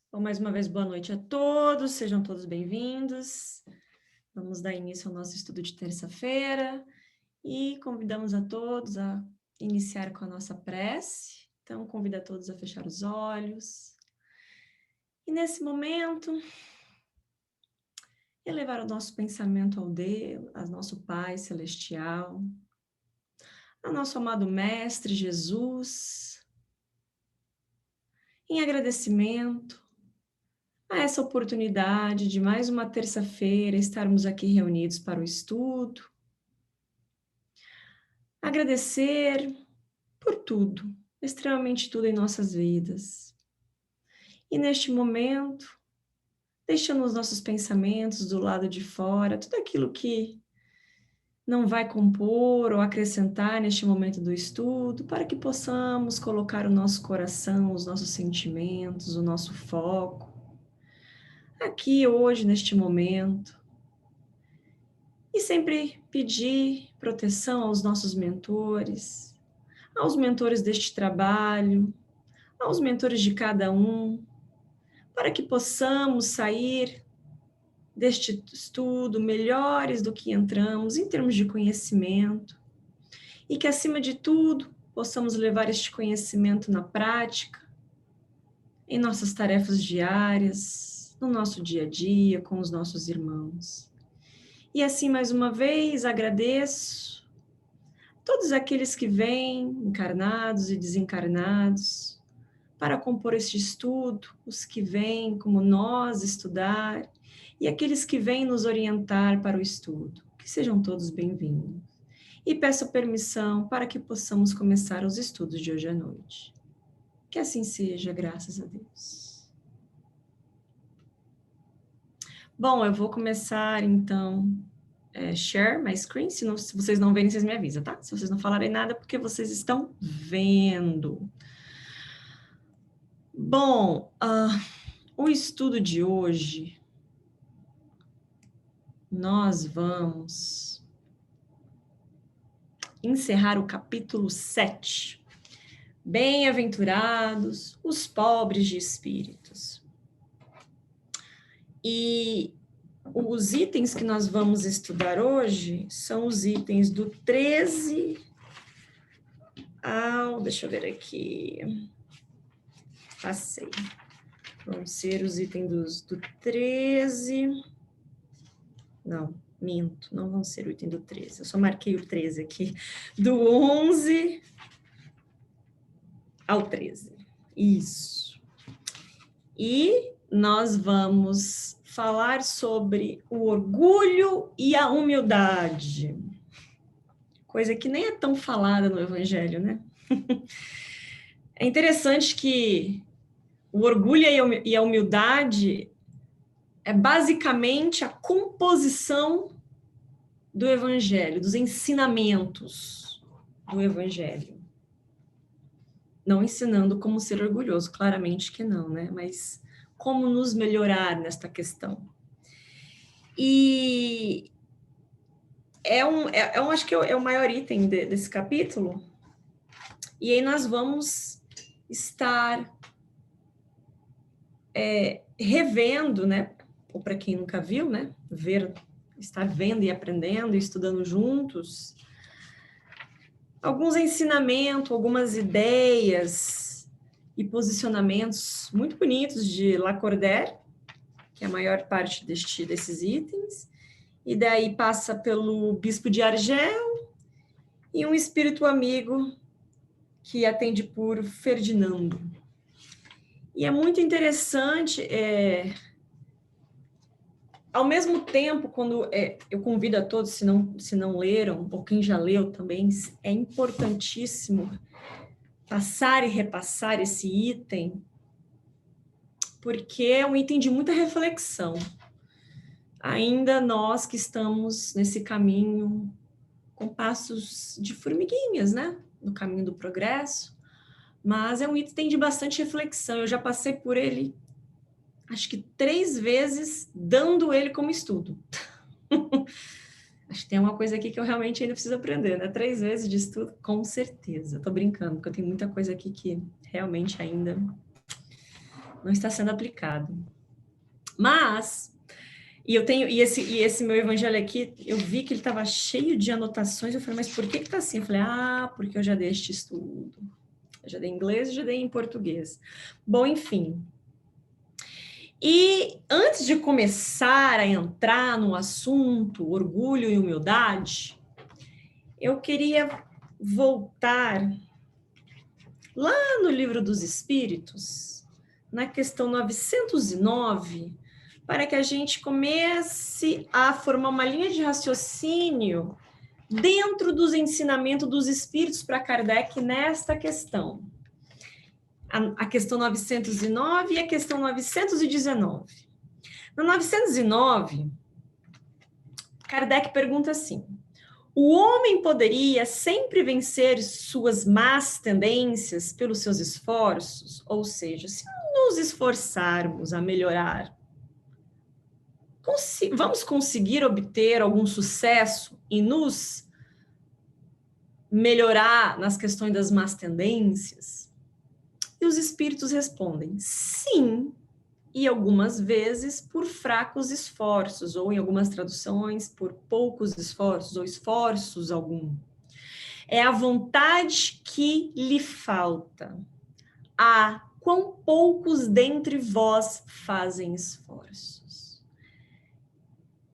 Bom, mais uma vez, boa noite a todos, sejam todos bem-vindos. Vamos dar início ao nosso estudo de terça-feira e convidamos a todos a iniciar com a nossa prece. Então, convido a todos a fechar os olhos. E nesse momento, elevar o nosso pensamento ao Deus, ao nosso Pai Celestial, ao nosso amado Mestre Jesus, em agradecimento a essa oportunidade de mais uma terça-feira estarmos aqui reunidos para o estudo. Agradecer por tudo, extremamente tudo em nossas vidas. E neste momento, deixando os nossos pensamentos do lado de fora, tudo aquilo que não vai compor ou acrescentar neste momento do estudo, para que possamos colocar o nosso coração, os nossos sentimentos, o nosso foco aqui hoje, neste momento. E sempre pedir proteção aos nossos mentores, aos mentores deste trabalho, aos mentores de cada um, para que possamos sair deste estudo melhores do que entramos em termos de conhecimento e que, acima de tudo, possamos levar este conhecimento na prática, em nossas tarefas diárias, no nosso dia a dia, com os nossos irmãos. E assim, mais uma vez, agradeço todos aqueles que vêm, encarnados e desencarnados, para compor este estudo, os que vêm como nós estudar e aqueles que vêm nos orientar para o estudo. Que sejam todos bem-vindos. E peço permissão para que possamos começar os estudos de hoje à noite. Que assim seja, graças a Deus. Bom, eu vou começar então share my screen. Se vocês não verem, vocês me avisam, tá? Se vocês não falarem nada, porque vocês estão vendo. Bom, o estudo de hoje, nós vamos encerrar o capítulo 7. Bem-aventurados os pobres de espíritos. E os itens que nós vamos estudar hoje são os itens do 13 ao... Deixa eu ver aqui. Passei. Vão ser os itens do 13... Não, minto, não vão ser o item do 13. Eu só marquei o 13 aqui. Do 11 ao 13. Isso. E nós vamos falar sobre o orgulho e a humildade. Coisa que nem é tão falada no Evangelho, né? É interessante que o orgulho e a humildade é basicamente a composição do Evangelho, dos ensinamentos do Evangelho. Não ensinando como ser orgulhoso, claramente que não, né? Mas como nos melhorar nesta questão. E acho que é o maior item desse capítulo. E aí nós vamos estar revendo, né? Ou para quem nunca viu, né? Estar vendo e aprendendo e estudando juntos alguns ensinamentos, algumas ideias e posicionamentos muito bonitos de Lacordaire, que é a maior parte desses itens, e daí passa pelo Bispo de Argel e um espírito amigo que atende por Ferdinando. E é muito interessante, ao mesmo tempo, quando eu convido a todos, se não leram, ou quem já leu também, é importantíssimo passar e repassar esse item, porque é um item de muita reflexão. Ainda nós que estamos nesse caminho com passos de formiguinhas, né? No caminho do progresso, mas é um item de bastante reflexão. Eu já passei por ele, acho que 3 vezes, dando ele como estudo. Acho que tem uma coisa aqui que eu realmente ainda preciso aprender, né? 3 vezes de estudo, com certeza. Tô brincando, porque eu tenho muita coisa aqui que realmente ainda não está sendo aplicado. Mas, esse meu evangelho aqui, eu vi que ele estava cheio de anotações, eu falei, mas por que está assim? Eu falei, porque eu já dei este estudo. Eu já dei em inglês e já dei em português. Bom, enfim. E antes de começar a entrar no assunto orgulho e humildade, eu queria voltar lá no Livro dos Espíritos, na questão 909, para que a gente comece a formar uma linha de raciocínio dentro dos ensinamentos dos Espíritos para Kardec nesta questão. A questão 909 e a questão 919. Na 909, Kardec pergunta assim: o homem poderia sempre vencer suas más tendências pelos seus esforços? Ou seja, se nos esforçarmos a melhorar, vamos conseguir obter algum sucesso e nos melhorar nas questões das más tendências? E os espíritos respondem: sim, e algumas vezes por fracos esforços, ou em algumas traduções, por poucos esforços, ou esforços algum. É a vontade que lhe falta. Quão poucos dentre vós fazem esforços.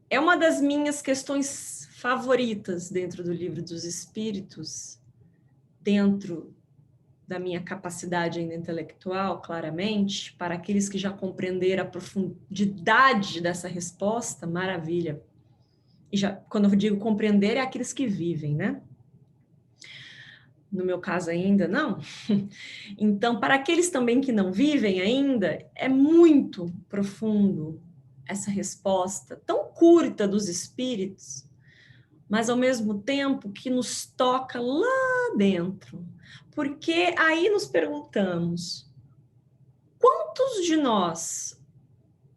É uma das minhas questões favoritas dentro do Livro dos Espíritos, dentro da minha capacidade ainda intelectual, claramente, para aqueles que já compreenderam a profundidade dessa resposta, maravilha. E já, quando eu digo compreender, é aqueles que vivem, né? No meu caso ainda, não. Então, para aqueles também que não vivem ainda, é muito profundo essa resposta, tão curta dos espíritos, mas ao mesmo tempo que nos toca lá dentro. Porque aí nos perguntamos, quantos de nós,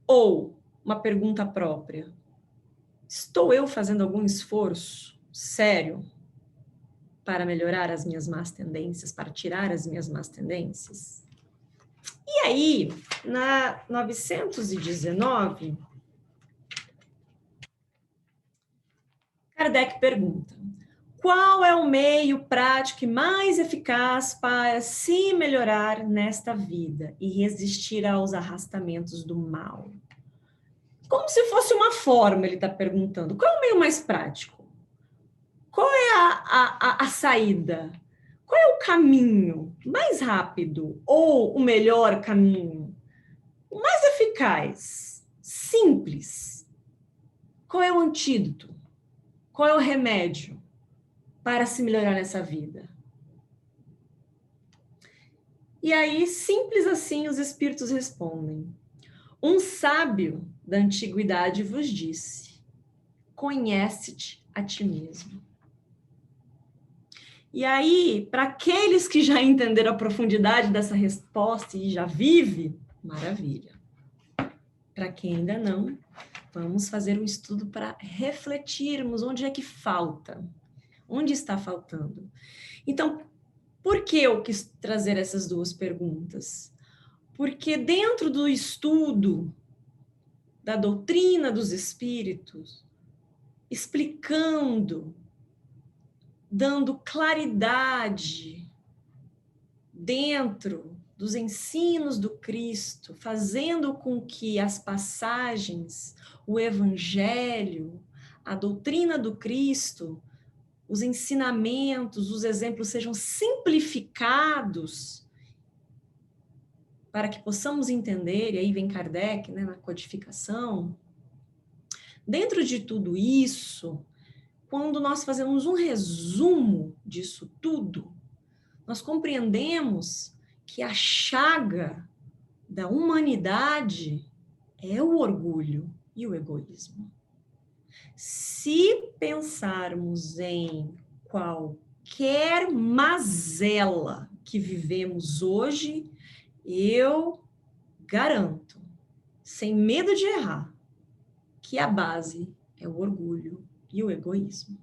ou uma pergunta própria, estou eu fazendo algum esforço sério para melhorar as minhas más tendências, para tirar as minhas más tendências? E aí, na 919, Kardec pergunta: qual é o meio prático e mais eficaz para se melhorar nesta vida e resistir aos arrastamentos do mal? Como se fosse uma forma, ele está perguntando. Qual é o meio mais prático? Qual é a saída? Qual é o caminho mais rápido ou o melhor caminho? O mais eficaz? Simples? Qual é o antídoto? Qual é o remédio para se melhorar nessa vida? E aí, simples assim, os espíritos respondem: um sábio da antiguidade vos disse: conhece-te a ti mesmo. E aí, para aqueles que já entenderam a profundidade dessa resposta e já vive, maravilha. Para quem ainda não, vamos fazer um estudo para refletirmos onde é que falta, onde está faltando. Então, por que eu quis trazer essas duas perguntas? Porque dentro do estudo da doutrina dos espíritos, explicando, dando claridade dentro dos ensinos do Cristo, fazendo com que as passagens, o Evangelho, a doutrina do Cristo, os ensinamentos, os exemplos sejam simplificados para que possamos entender, e aí vem Kardec, né, na codificação. Dentro de tudo isso, quando nós fazemos um resumo disso tudo, nós compreendemos que a chaga da humanidade é o orgulho e o egoísmo. Se pensarmos em qualquer mazela que vivemos hoje, eu garanto, sem medo de errar, que a base é o orgulho e o egoísmo.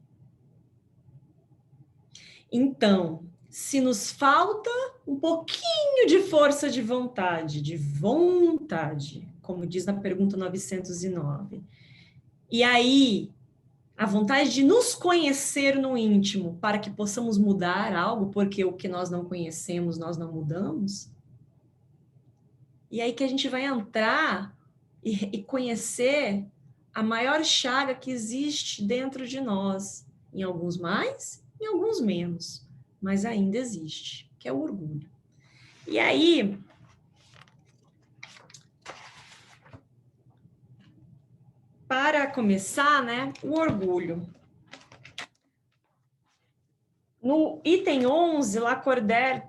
Então, se nos falta um pouquinho de força de vontade, como diz na pergunta 909. E aí, a vontade de nos conhecer no íntimo, para que possamos mudar algo, porque o que nós não conhecemos, nós não mudamos. E aí que a gente vai entrar e conhecer a maior chaga que existe dentro de nós, em alguns mais, em alguns menos, mas ainda existe, que é o orgulho. E aí, para começar, né, o orgulho. No item 11, Lacordaire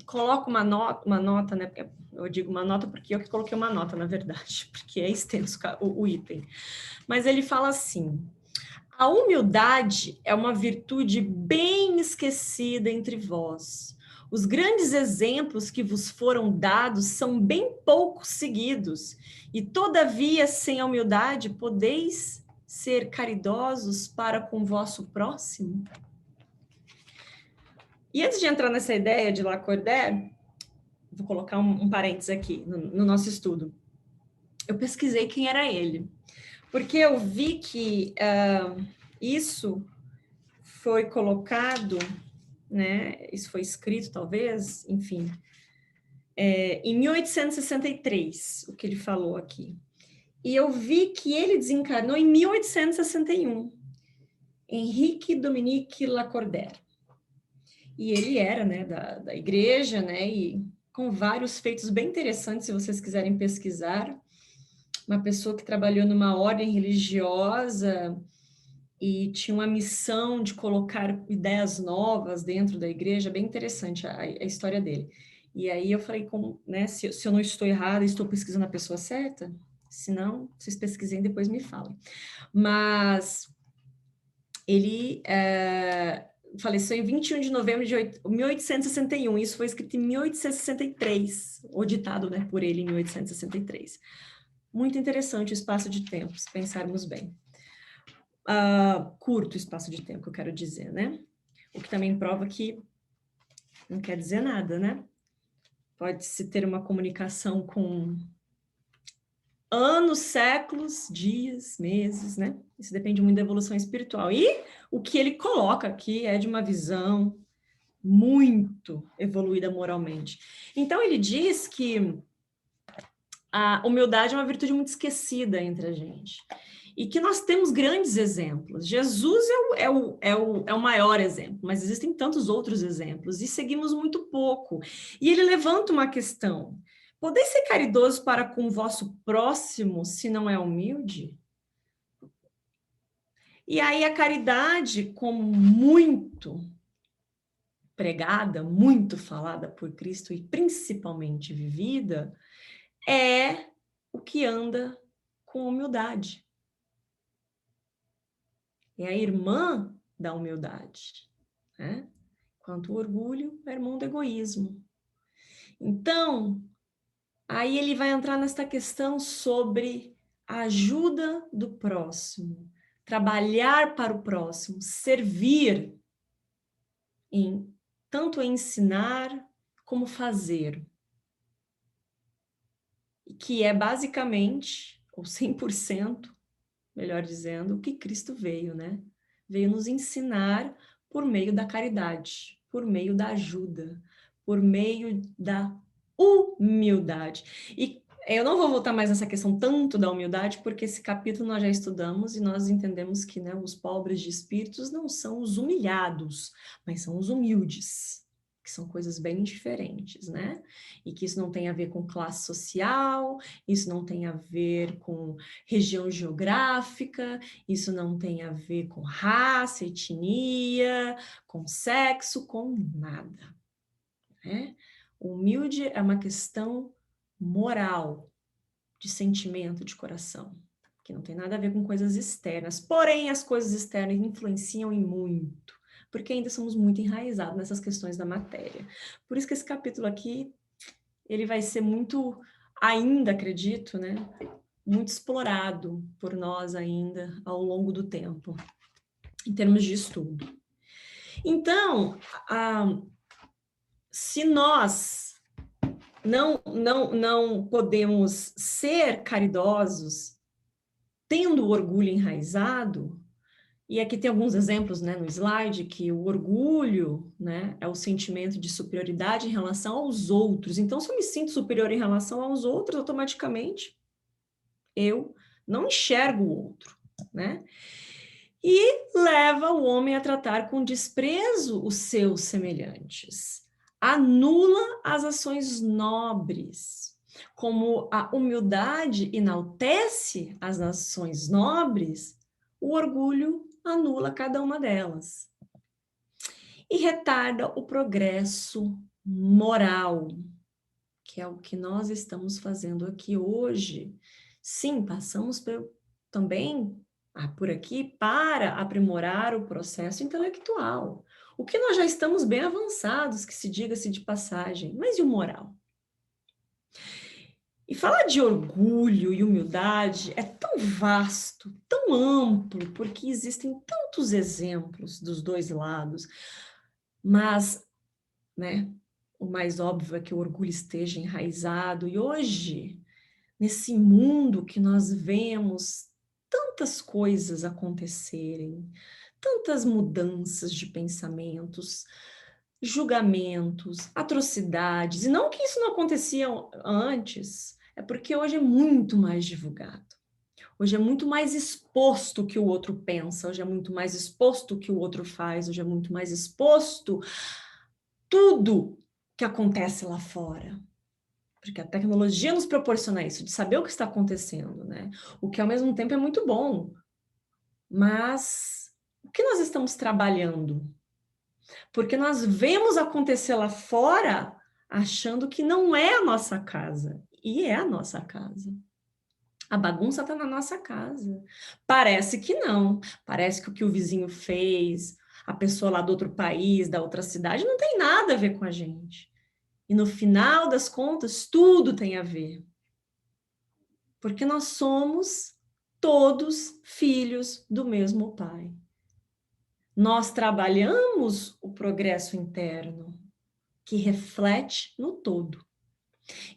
coloca uma nota, né? Eu digo uma nota porque eu que coloquei uma nota, na verdade, porque é extenso o item. Mas ele fala assim: a humildade é uma virtude bem esquecida entre vós. Os grandes exemplos que vos foram dados são bem pouco seguidos, e todavia, sem a humildade, podeis ser caridosos para com o vosso próximo? E antes de entrar nessa ideia de Lacordaire, vou colocar um parênteses aqui no nosso estudo. Eu pesquisei quem era ele, porque eu vi que isso foi colocado, né? Isso foi escrito, talvez, enfim, em 1863, o que ele falou aqui. E eu vi que ele desencarnou em 1861, Henrique Dominique Lacordaire. E ele era, né, da igreja, né, e com vários feitos bem interessantes, se vocês quiserem pesquisar. Uma pessoa que trabalhou numa ordem religiosa e tinha uma missão de colocar ideias novas dentro da igreja, bem interessante a história dele. E aí eu falei, né, se eu não estou errada, estou pesquisando a pessoa certa? Se não, vocês pesquisem e depois me falem. Mas ele faleceu em 21 de novembro de 1861, isso foi escrito em 1863, ou ditado, né, por ele em 1863. Muito interessante o espaço de tempo, se pensarmos bem. Curto espaço de tempo, eu quero dizer, né? O que também prova que não quer dizer nada, né? Pode-se ter uma comunicação com anos, séculos, dias, meses, né? Isso depende muito da evolução espiritual. E o que ele coloca aqui é de uma visão muito evoluída moralmente. Então, ele diz que a humildade é uma virtude muito esquecida entre a gente. E que nós temos grandes exemplos. Jesus é o maior exemplo, mas existem tantos outros exemplos e seguimos muito pouco. E ele levanta uma questão: podeis ser caridoso para com o vosso próximo se não é humilde? E aí a caridade, como muito pregada, muito falada por Cristo e principalmente vivida, é o que anda com humildade. É a irmã da humildade, né? Enquanto o orgulho é irmão do egoísmo. Então, aí ele vai entrar nesta questão sobre a ajuda do próximo, trabalhar para o próximo, servir, tanto em ensinar como fazer. Que é basicamente, ou 100%, melhor dizendo, o que Cristo veio, né? Veio nos ensinar por meio da caridade, por meio da ajuda, por meio da humildade. E eu não vou voltar mais nessa questão tanto da humildade, porque esse capítulo nós já estudamos e nós entendemos que, né, os pobres de espíritos não são os humilhados, mas são os humildes, que são coisas bem diferentes, né? E que isso não tem a ver com classe social, isso não tem a ver com região geográfica, isso não tem a ver com raça, etnia, com sexo, com nada, né? O humilde é uma questão moral, de sentimento, de coração, que não tem nada a ver com coisas externas. Porém, as coisas externas influenciam e muito, porque ainda somos muito enraizados nessas questões da matéria. Por isso que esse capítulo aqui, ele vai ser muito, ainda acredito, né? Muito explorado por nós ainda ao longo do tempo, em termos de estudo. Então, se nós não podemos ser caridosos tendo o orgulho enraizado, e aqui tem alguns exemplos, né, no slide, que o orgulho, né, é o sentimento de superioridade em relação aos outros. Então, se eu me sinto superior em relação aos outros, automaticamente eu não enxergo o outro, né? E leva o homem a tratar com desprezo os seus semelhantes. Anula as ações nobres. Como a humildade enaltece as ações nobres, o orgulho anula cada uma delas. E retarda o progresso moral, que é o que nós estamos fazendo aqui hoje. Sim, passamos também por aqui para aprimorar o processo intelectual. O que nós já estamos bem avançados, que se diga-se de passagem, mas e o moral? E falar de orgulho e humildade é tão vasto, tão amplo, porque existem tantos exemplos dos dois lados, mas, né, o mais óbvio é que o orgulho esteja enraizado, e hoje, nesse mundo que nós vemos tantas coisas acontecerem, tantas mudanças de pensamentos, julgamentos, atrocidades, e não que isso não acontecia antes, é porque hoje é muito mais divulgado. Hoje é muito mais exposto o que o outro pensa, hoje é muito mais exposto o que o outro faz, hoje é muito mais exposto tudo que acontece lá fora. Porque a tecnologia nos proporciona isso, de saber o que está acontecendo, né? O que ao mesmo tempo é muito bom. Mas o que nós estamos trabalhando? Porque nós vemos acontecer lá fora achando que não é a nossa casa. E é a nossa casa. A bagunça está na nossa casa. Parece que não. Parece que o que o vizinho fez, a pessoa lá do outro país, da outra cidade, não tem nada a ver com a gente. E no final das contas, tudo tem a ver. Porque nós somos todos filhos do mesmo Pai. Nós trabalhamos o progresso interno, que reflete no todo.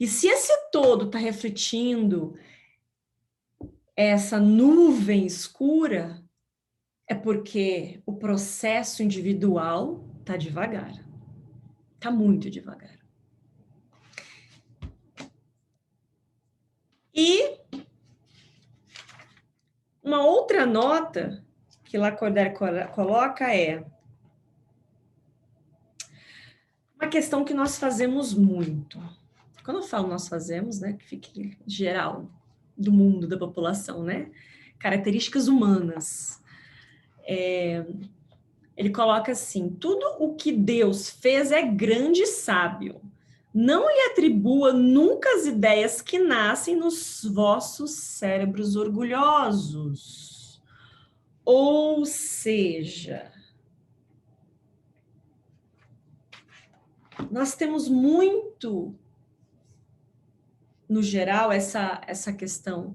E se esse todo está refletindo essa nuvem escura, é porque o processo individual está devagar. Está muito devagar. E uma outra nota que Lacordaire coloca é uma questão que nós fazemos muito. Quando eu falo nós fazemos, né, que fique geral do mundo, da população, né? Características humanas. Ele coloca assim: tudo o que Deus fez é grande e sábio. Não lhe atribua nunca as ideias que nascem nos vossos cérebros orgulhosos. Ou seja, nós temos muito, no geral, essa questão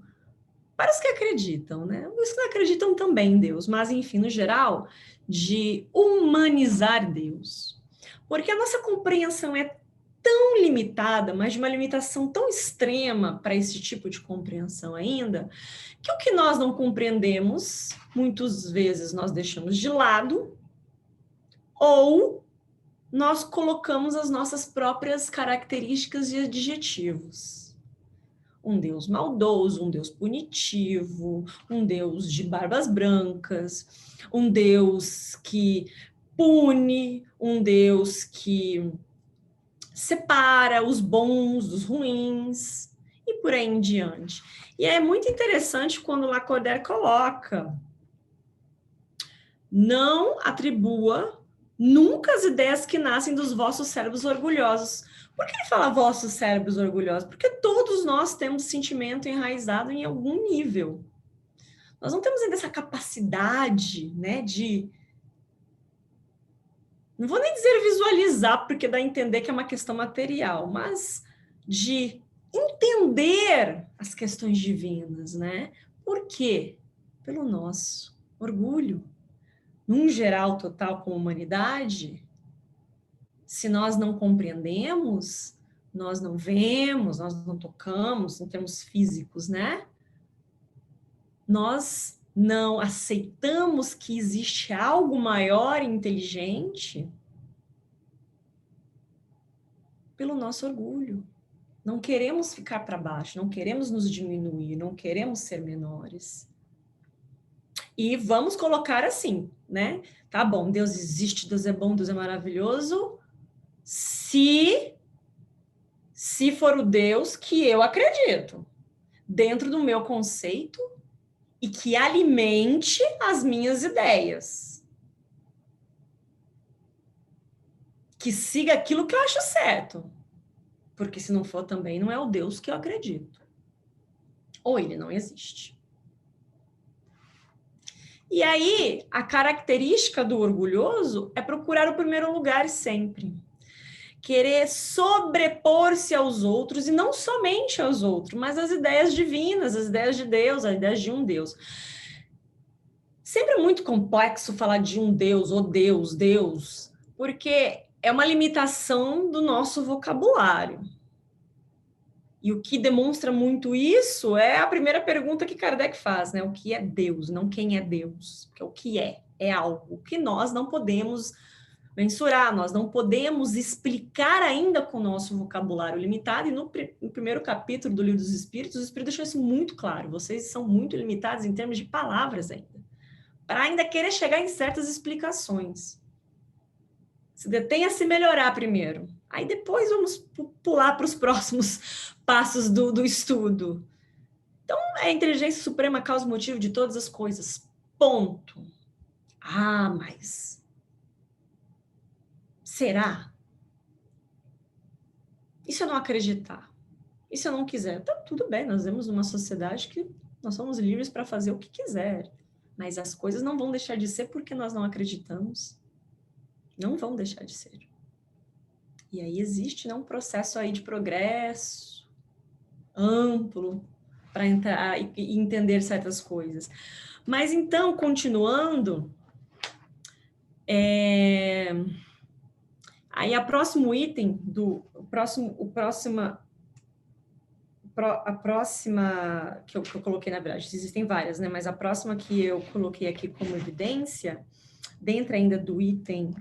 para os que acreditam, né? Os que não acreditam também em Deus, mas enfim, no geral, de humanizar Deus. Porque a nossa compreensão é tão limitada, mas de uma limitação tão extrema para esse tipo de compreensão ainda, que o que nós não compreendemos, muitas vezes nós deixamos de lado, ou nós colocamos as nossas próprias características e adjetivos. Um Deus maldoso, um Deus punitivo, um Deus de barbas brancas, um Deus que pune, um Deus que separa os bons dos ruins e por aí em diante. E é muito interessante quando Lacordaire coloca: não atribua nunca as ideias que nascem dos vossos cérebros orgulhosos. Por que ele fala vossos cérebros orgulhosos? Porque todos nós temos sentimento enraizado em algum nível. Nós não temos ainda essa capacidade, né, de... Não vou nem dizer visualizar, porque dá a entender que é uma questão material, mas de entender as questões divinas, né? Por quê? Pelo nosso orgulho. num geral total com a humanidade, se nós não compreendemos, nós não vemos, nós não tocamos, em termos físicos, né? Nós não aceitamos que existe algo maior e inteligente pelo nosso orgulho. Não queremos ficar para baixo, não queremos nos diminuir, não queremos ser menores. E vamos colocar assim, né? Tá bom, Deus existe, Deus é bom, Deus é maravilhoso, se for o Deus que eu acredito, dentro do meu conceito e que alimente as minhas ideias. Que siga aquilo que eu acho certo. Porque se não for também, não é o Deus que eu acredito. Ou ele não existe. E aí, a característica do orgulhoso é procurar o primeiro lugar sempre. Querer sobrepor-se aos outros, e não somente aos outros, mas às ideias divinas, às ideias de Deus, às ideias de um Deus. Sempre é muito complexo falar de um Deus, ou Deus, Deus, porque é uma limitação do nosso vocabulário. E o que demonstra muito isso é a primeira pergunta que Kardec faz, né? O que é Deus? Não quem é Deus, porque o que é algo que nós não podemos mensurar, nós não podemos explicar ainda com o nosso vocabulário limitado, e no primeiro capítulo do Livro dos Espíritos, o Espírito deixou isso muito claro, vocês são muito limitados em termos de palavras ainda, para ainda querer chegar em certas explicações. Se detém a se melhorar primeiro, aí depois vamos pular para os próximos passos do estudo. Então, é a inteligência suprema, causa e motivo de todas as coisas, ponto. Ah, mas será? E se eu não acreditar? E se eu não quiser? Então, tudo bem, nós vivemos numa sociedade que nós somos livres para fazer o que quiser, mas as coisas não vão deixar de ser porque nós não acreditamos. Não vão deixar de ser. E aí existe, né, um processo aí de progresso amplo para entrar e entender certas coisas. Mas então, continuando, aí a próximo item a próxima que eu coloquei, na verdade, existem várias, né? Mas a próxima que eu coloquei aqui como evidência, dentro ainda do item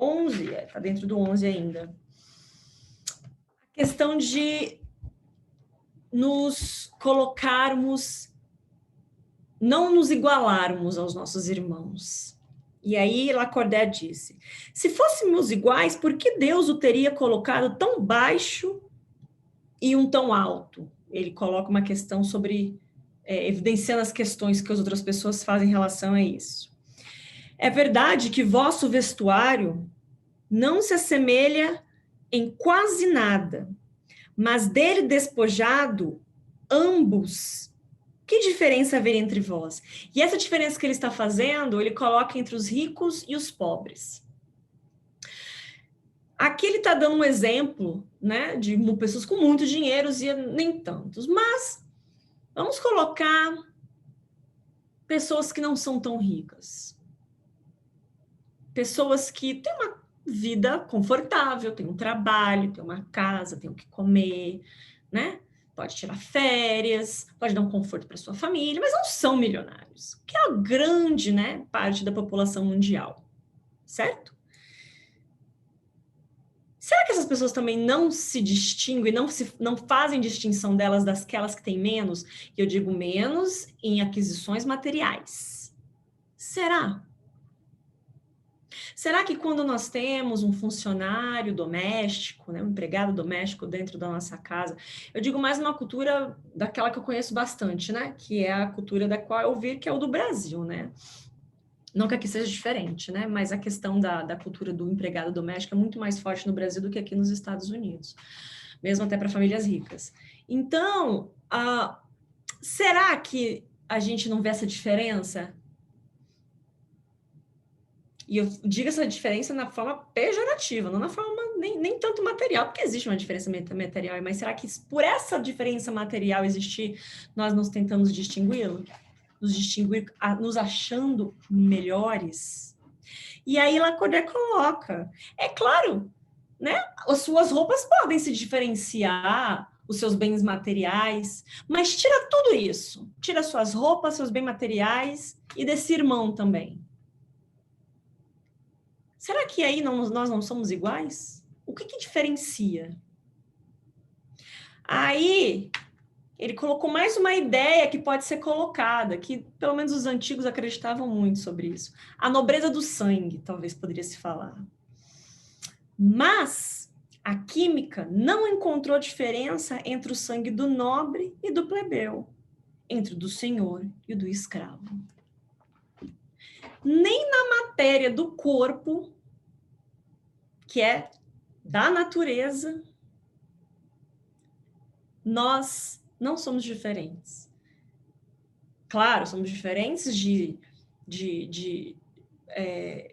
11, está dentro do 11 ainda, a questão de nos colocarmos, não nos igualarmos aos nossos irmãos. E aí Lacordaire disse, se fôssemos iguais, por que Deus o teria colocado tão baixo e um tão alto? Ele coloca uma questão sobre, evidenciando as questões que as outras pessoas fazem em relação a isso. É verdade que vosso vestuário não se assemelha em quase nada, mas dele despojado, ambos, que diferença haveria entre vós? E essa diferença que ele está fazendo, ele coloca entre os ricos e os pobres. Aqui ele está dando um exemplo, né, de pessoas com muito dinheiro e nem tantos, mas vamos colocar pessoas que não são tão ricas. Pessoas que têm uma vida confortável, têm um trabalho, têm uma casa, têm o que comer, né? Pode tirar férias, pode dar um conforto para sua família, mas não são milionários, que é a grande, né, parte da população mundial, certo? Será que essas pessoas também não se distinguem, não fazem distinção delas daquelas que têm menos? E eu digo menos em aquisições materiais. Será? Será que quando nós temos um funcionário doméstico, né, um empregado doméstico dentro da nossa casa, eu digo mais uma cultura daquela que eu conheço bastante, né, que é a cultura da qual eu vi, que é o do Brasil, né? Não que aqui seja diferente, né? Mas a questão da cultura do empregado doméstico é muito mais forte no Brasil do que aqui nos Estados Unidos, mesmo até para famílias ricas. Então, será que a gente não vê essa diferença? E eu digo essa diferença na forma pejorativa, não na forma nem tanto material, porque existe uma diferença material, mas será que por essa diferença material existir, nós nos tentamos distingui-lo? nos distinguir, nos achando melhores. E aí Lacordaire coloca, é claro, né? As suas roupas podem se diferenciar, os seus bens materiais, mas tira tudo isso. Tira suas roupas, seus bens materiais e desse irmão também. Será que aí nós não somos iguais? O que diferencia? Aí ele colocou mais uma ideia que pode ser colocada, que pelo menos os antigos acreditavam muito sobre isso. A nobreza do sangue, talvez poderia se falar. Mas a química não encontrou diferença entre o sangue do nobre e do plebeu, entre o do senhor e o do escravo. Nem na matéria do corpo, que é da natureza, nós não somos diferentes. Claro, somos diferentes de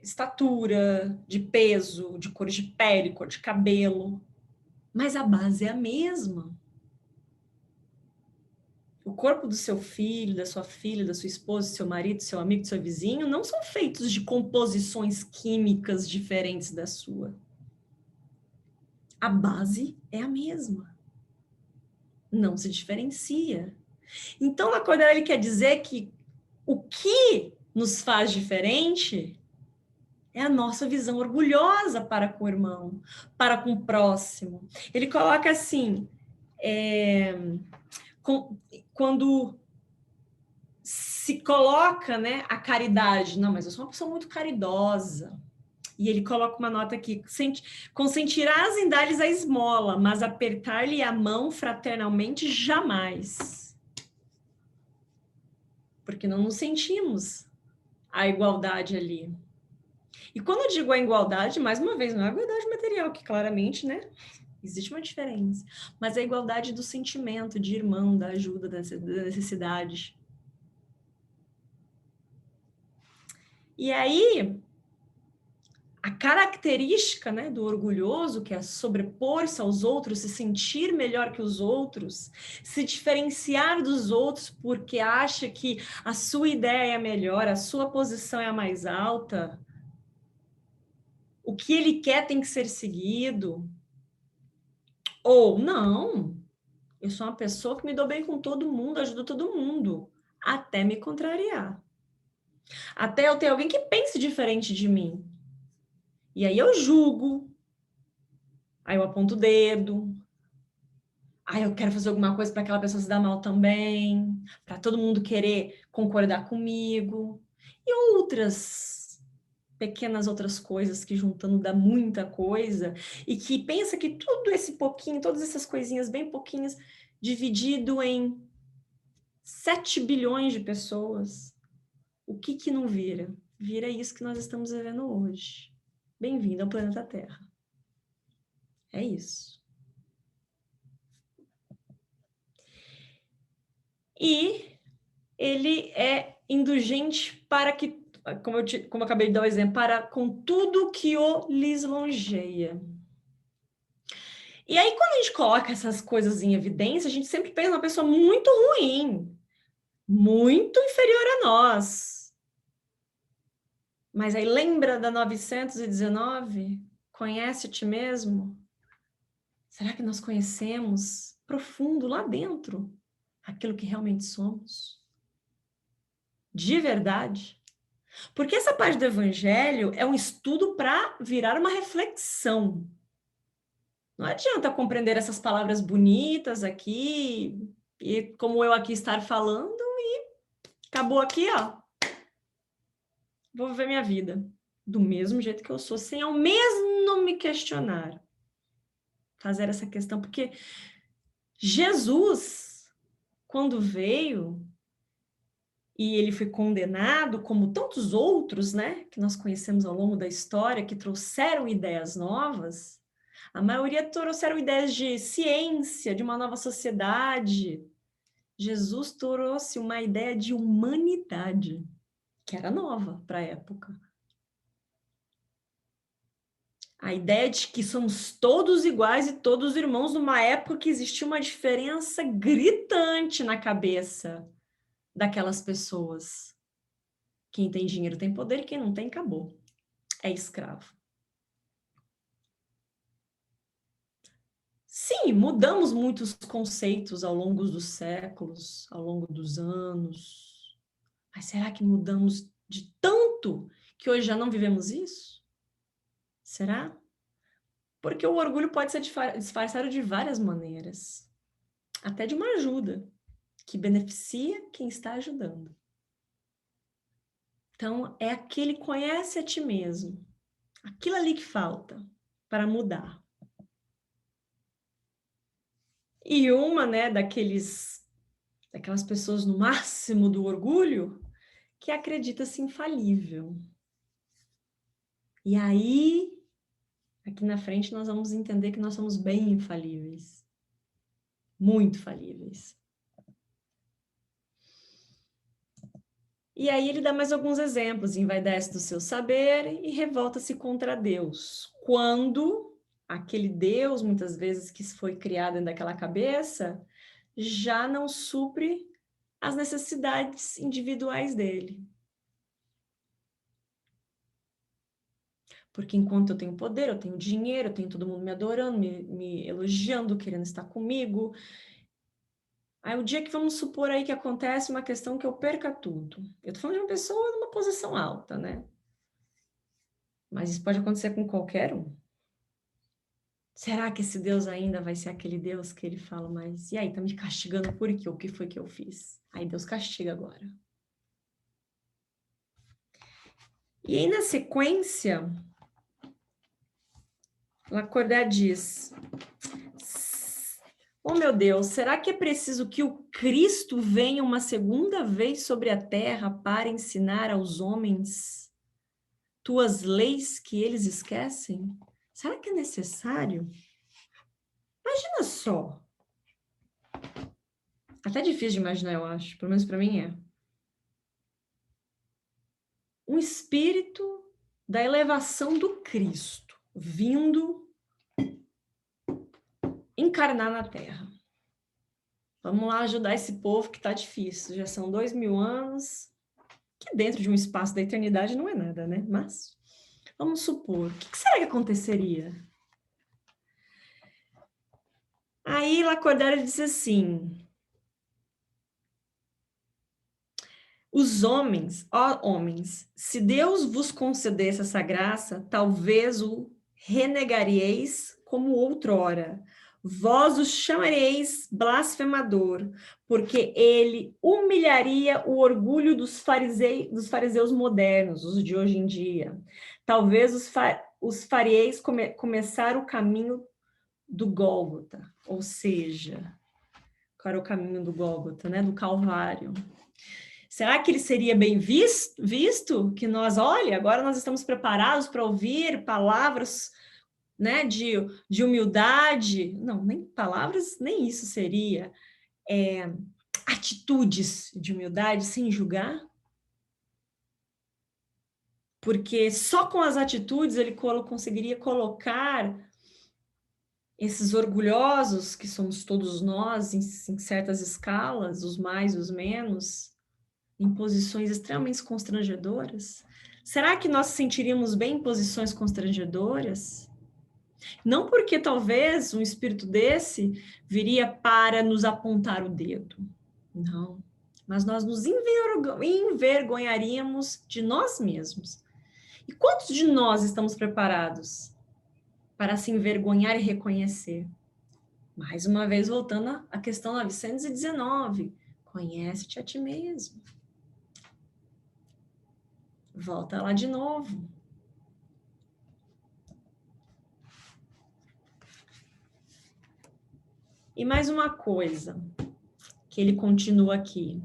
estatura, de peso, de cor de pele, cor de cabelo, mas a base é a mesma. O corpo do seu filho, da sua filha, da sua esposa, do seu marido, do seu amigo, do seu vizinho, não são feitos de composições químicas diferentes da sua. A base é a mesma. Não se diferencia. Então, Lacordaire ele quer dizer que o que nos faz diferente é a nossa visão orgulhosa para com o irmão, para com o próximo. Ele coloca assim, quando se coloca, né, a caridade, não, mas eu sou uma pessoa muito caridosa. E ele coloca uma nota aqui, consentirás em dar-lhes a esmola, mas apertar-lhe a mão fraternalmente jamais. Porque não nos sentimos a igualdade ali. E quando eu digo a igualdade, mais uma vez, não é a igualdade material, que claramente, né, existe uma diferença, mas a igualdade do sentimento, de irmão, da ajuda, da necessidade. E aí, a característica, né, do orgulhoso, que é sobrepor-se aos outros, se sentir melhor que os outros, se diferenciar dos outros porque acha que a sua ideia é melhor, a sua posição é a mais alta, o que ele quer tem que ser seguido. Ou não, eu sou uma pessoa que me dou bem com todo mundo, ajudo todo mundo, até me contrariar. Até eu ter alguém que pense diferente de mim. E aí eu julgo, aí eu aponto o dedo, aí eu quero fazer alguma coisa para aquela pessoa se dar mal também, para todo mundo querer concordar comigo. E pequenas outras coisas que juntando dá muita coisa, e que pensa que tudo esse pouquinho, todas essas coisinhas bem pouquinhas, dividido em 7 bilhões de pessoas, o que não vira? Vira isso que nós estamos vivendo hoje. Bem-vindo ao planeta Terra. É isso. E ele é indulgente para que, como eu acabei de dar o exemplo, para com tudo que o lisonjeia. E aí, quando a gente coloca essas coisas em evidência, a gente sempre pensa numa pessoa muito ruim, muito inferior a nós. Mas aí lembra da 919? Conhece a ti mesmo? Será que nós conhecemos profundo lá dentro aquilo que realmente somos? De verdade? Porque essa parte do evangelho é um estudo para virar uma reflexão. Não adianta compreender essas palavras bonitas aqui, e como eu aqui estar falando, e acabou aqui, ó. Vou viver minha vida do mesmo jeito que eu sou, sem ao mesmo me questionar. Fazer essa questão, porque Jesus, quando veio, e ele foi condenado, como tantos outros, né, que nós conhecemos ao longo da história, que trouxeram ideias novas, a maioria trouxeram ideias de ciência, de uma nova sociedade. Jesus trouxe uma ideia de humanidade, que era nova para a época. A ideia de que somos todos iguais e todos irmãos, numa época que existia uma diferença gritante na cabeça daquelas pessoas. Quem tem dinheiro tem poder e quem não tem, acabou. É escravo. Sim, mudamos muitos conceitos ao longo dos séculos, ao longo dos anos. Mas será que mudamos de tanto que hoje já não vivemos isso? Será? Porque o orgulho pode ser disfarçado de várias maneiras, até de uma ajuda que beneficia quem está ajudando. Então, é aquele conhece a ti mesmo, aquilo ali que falta para mudar. E uma, né, daquelas pessoas no máximo do orgulho, que acredita-se infalível. E aí, aqui na frente, nós vamos entender que nós somos bem infalíveis. Muito falíveis. E aí ele dá mais alguns exemplos, envaidece do seu saber e revolta-se contra Deus. Quando aquele Deus, muitas vezes, que foi criado dentro daquela cabeça, já não supre as necessidades individuais dele. Porque enquanto eu tenho poder, eu tenho dinheiro, eu tenho todo mundo me adorando, me elogiando, querendo estar comigo. Aí o dia que vamos supor aí que acontece uma questão que eu perca tudo. Eu tô falando de uma pessoa numa posição alta, né? Mas isso pode acontecer com qualquer um. Será que esse Deus ainda vai ser aquele Deus que ele fala, mas e aí, tá me castigando por quê? O que foi que eu fiz? Aí Deus castiga agora. E aí, na sequência, Lacordaire diz: oh, meu Deus, será que é preciso que o Cristo venha uma segunda vez sobre a terra para ensinar aos homens tuas leis que eles esquecem? Será que é necessário? Imagina só. Até difícil de imaginar, eu acho. Pelo menos para mim é. Um espírito da elevação do Cristo vindo encarnar na Terra. Vamos lá ajudar esse povo que está difícil. Já são 2000 anos, que dentro de um espaço da eternidade não é nada, né? Mas vamos supor, o que será que aconteceria? Aí Lacordaire diz assim: os homens, ó homens, se Deus vos concedesse essa graça, talvez o renegareis como outrora. Vós o chamareis blasfemador, porque ele humilharia o orgulho dos fariseus modernos, os de hoje em dia. Talvez os fareis começar o caminho do Gólgota, ou seja, qual era o caminho do Gólgota, né? Do Calvário. Será que ele seria bem visto? Que nós, olha, agora nós estamos preparados para ouvir palavras, né, de humildade? Não, nem palavras, nem isso seria. Atitudes de humildade sem julgar? Porque só com as atitudes ele conseguiria colocar esses orgulhosos, que somos todos nós, em certas escalas, os mais e os menos, em posições extremamente constrangedoras? Será que nós sentiríamos bem em posições constrangedoras? Não porque talvez um espírito desse viria para nos apontar o dedo. Não. Mas nós nos envergonharíamos de nós mesmos. E quantos de nós estamos preparados para se envergonhar e reconhecer? Mais uma vez, voltando à questão 919. Conhece-te a ti mesmo. Volta lá de novo. E mais uma coisa, que ele continua aqui.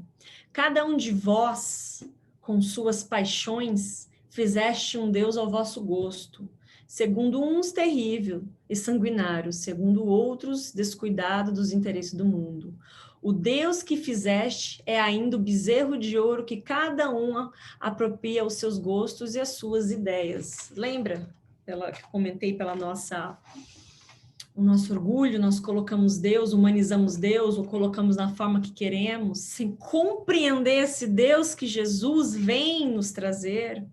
Cada um de vós, com suas paixões, fizeste um Deus ao vosso gosto. Segundo uns terrível e sanguinário, segundo outros descuidado dos interesses do mundo. O Deus que fizeste é ainda o bezerro de ouro que cada um apropria aos seus gostos e às suas ideias. Lembra? Que eu comentei pela nossa o nosso orgulho, nós colocamos Deus, humanizamos Deus, ou colocamos na forma que queremos, sem compreender esse Deus que Jesus vem nos trazer.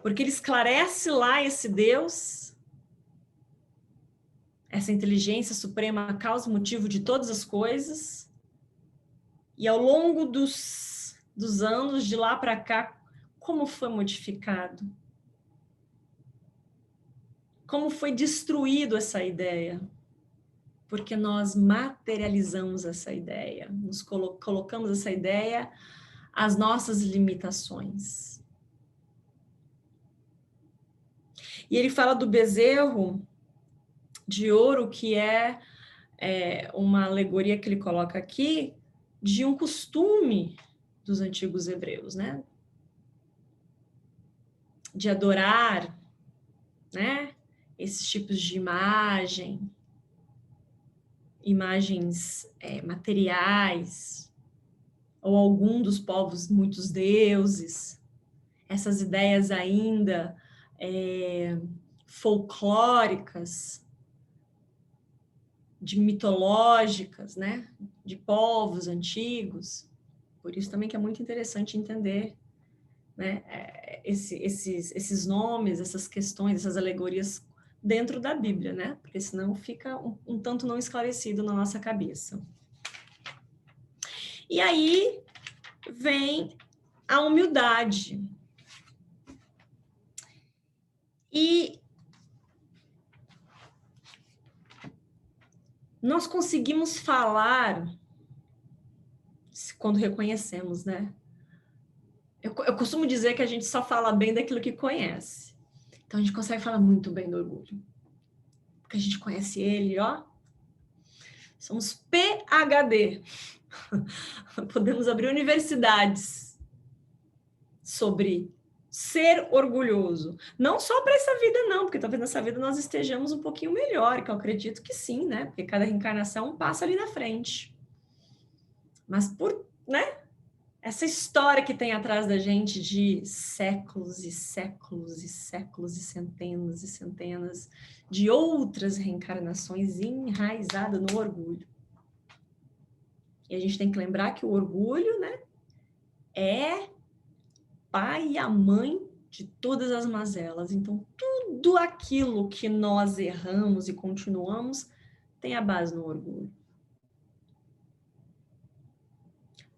Porque ele esclarece lá esse Deus, essa inteligência suprema, a causa e motivo de todas as coisas. E ao longo dos anos, de lá para cá, como foi modificado? Como foi destruído essa ideia? Porque nós materializamos essa ideia, nos colocamos essa ideia às nossas limitações. E ele fala do bezerro de ouro, que é uma alegoria que ele coloca aqui, de um costume dos antigos hebreus, né? De adorar, né? Esses tipos de imagens materiais, ou algum dos povos, muitos deuses, essas ideias ainda folclóricas, de mitológicas, né? De povos antigos. Por isso também que é muito interessante entender, né? Esses nomes, essas questões, essas alegorias dentro da Bíblia, né? Porque senão fica um tanto não esclarecido na nossa cabeça. E aí vem a humildade. E nós conseguimos falar quando reconhecemos, né? Eu costumo dizer que a gente só fala bem daquilo que conhece. Então a gente consegue falar muito bem do orgulho. Porque a gente conhece ele, ó. Somos PhD. Podemos abrir universidades sobre ser orgulhoso. Não só para essa vida, não, porque talvez nessa vida nós estejamos um pouquinho melhor, que eu acredito que sim, né? Porque cada reencarnação passa ali na frente. Mas né? Essa história que tem atrás da gente de séculos e séculos e séculos e centenas de outras reencarnações enraizadas no orgulho. E a gente tem que lembrar que o orgulho, né, é pai e a mãe de todas as mazelas. Então, tudo aquilo que nós erramos e continuamos tem a base no orgulho.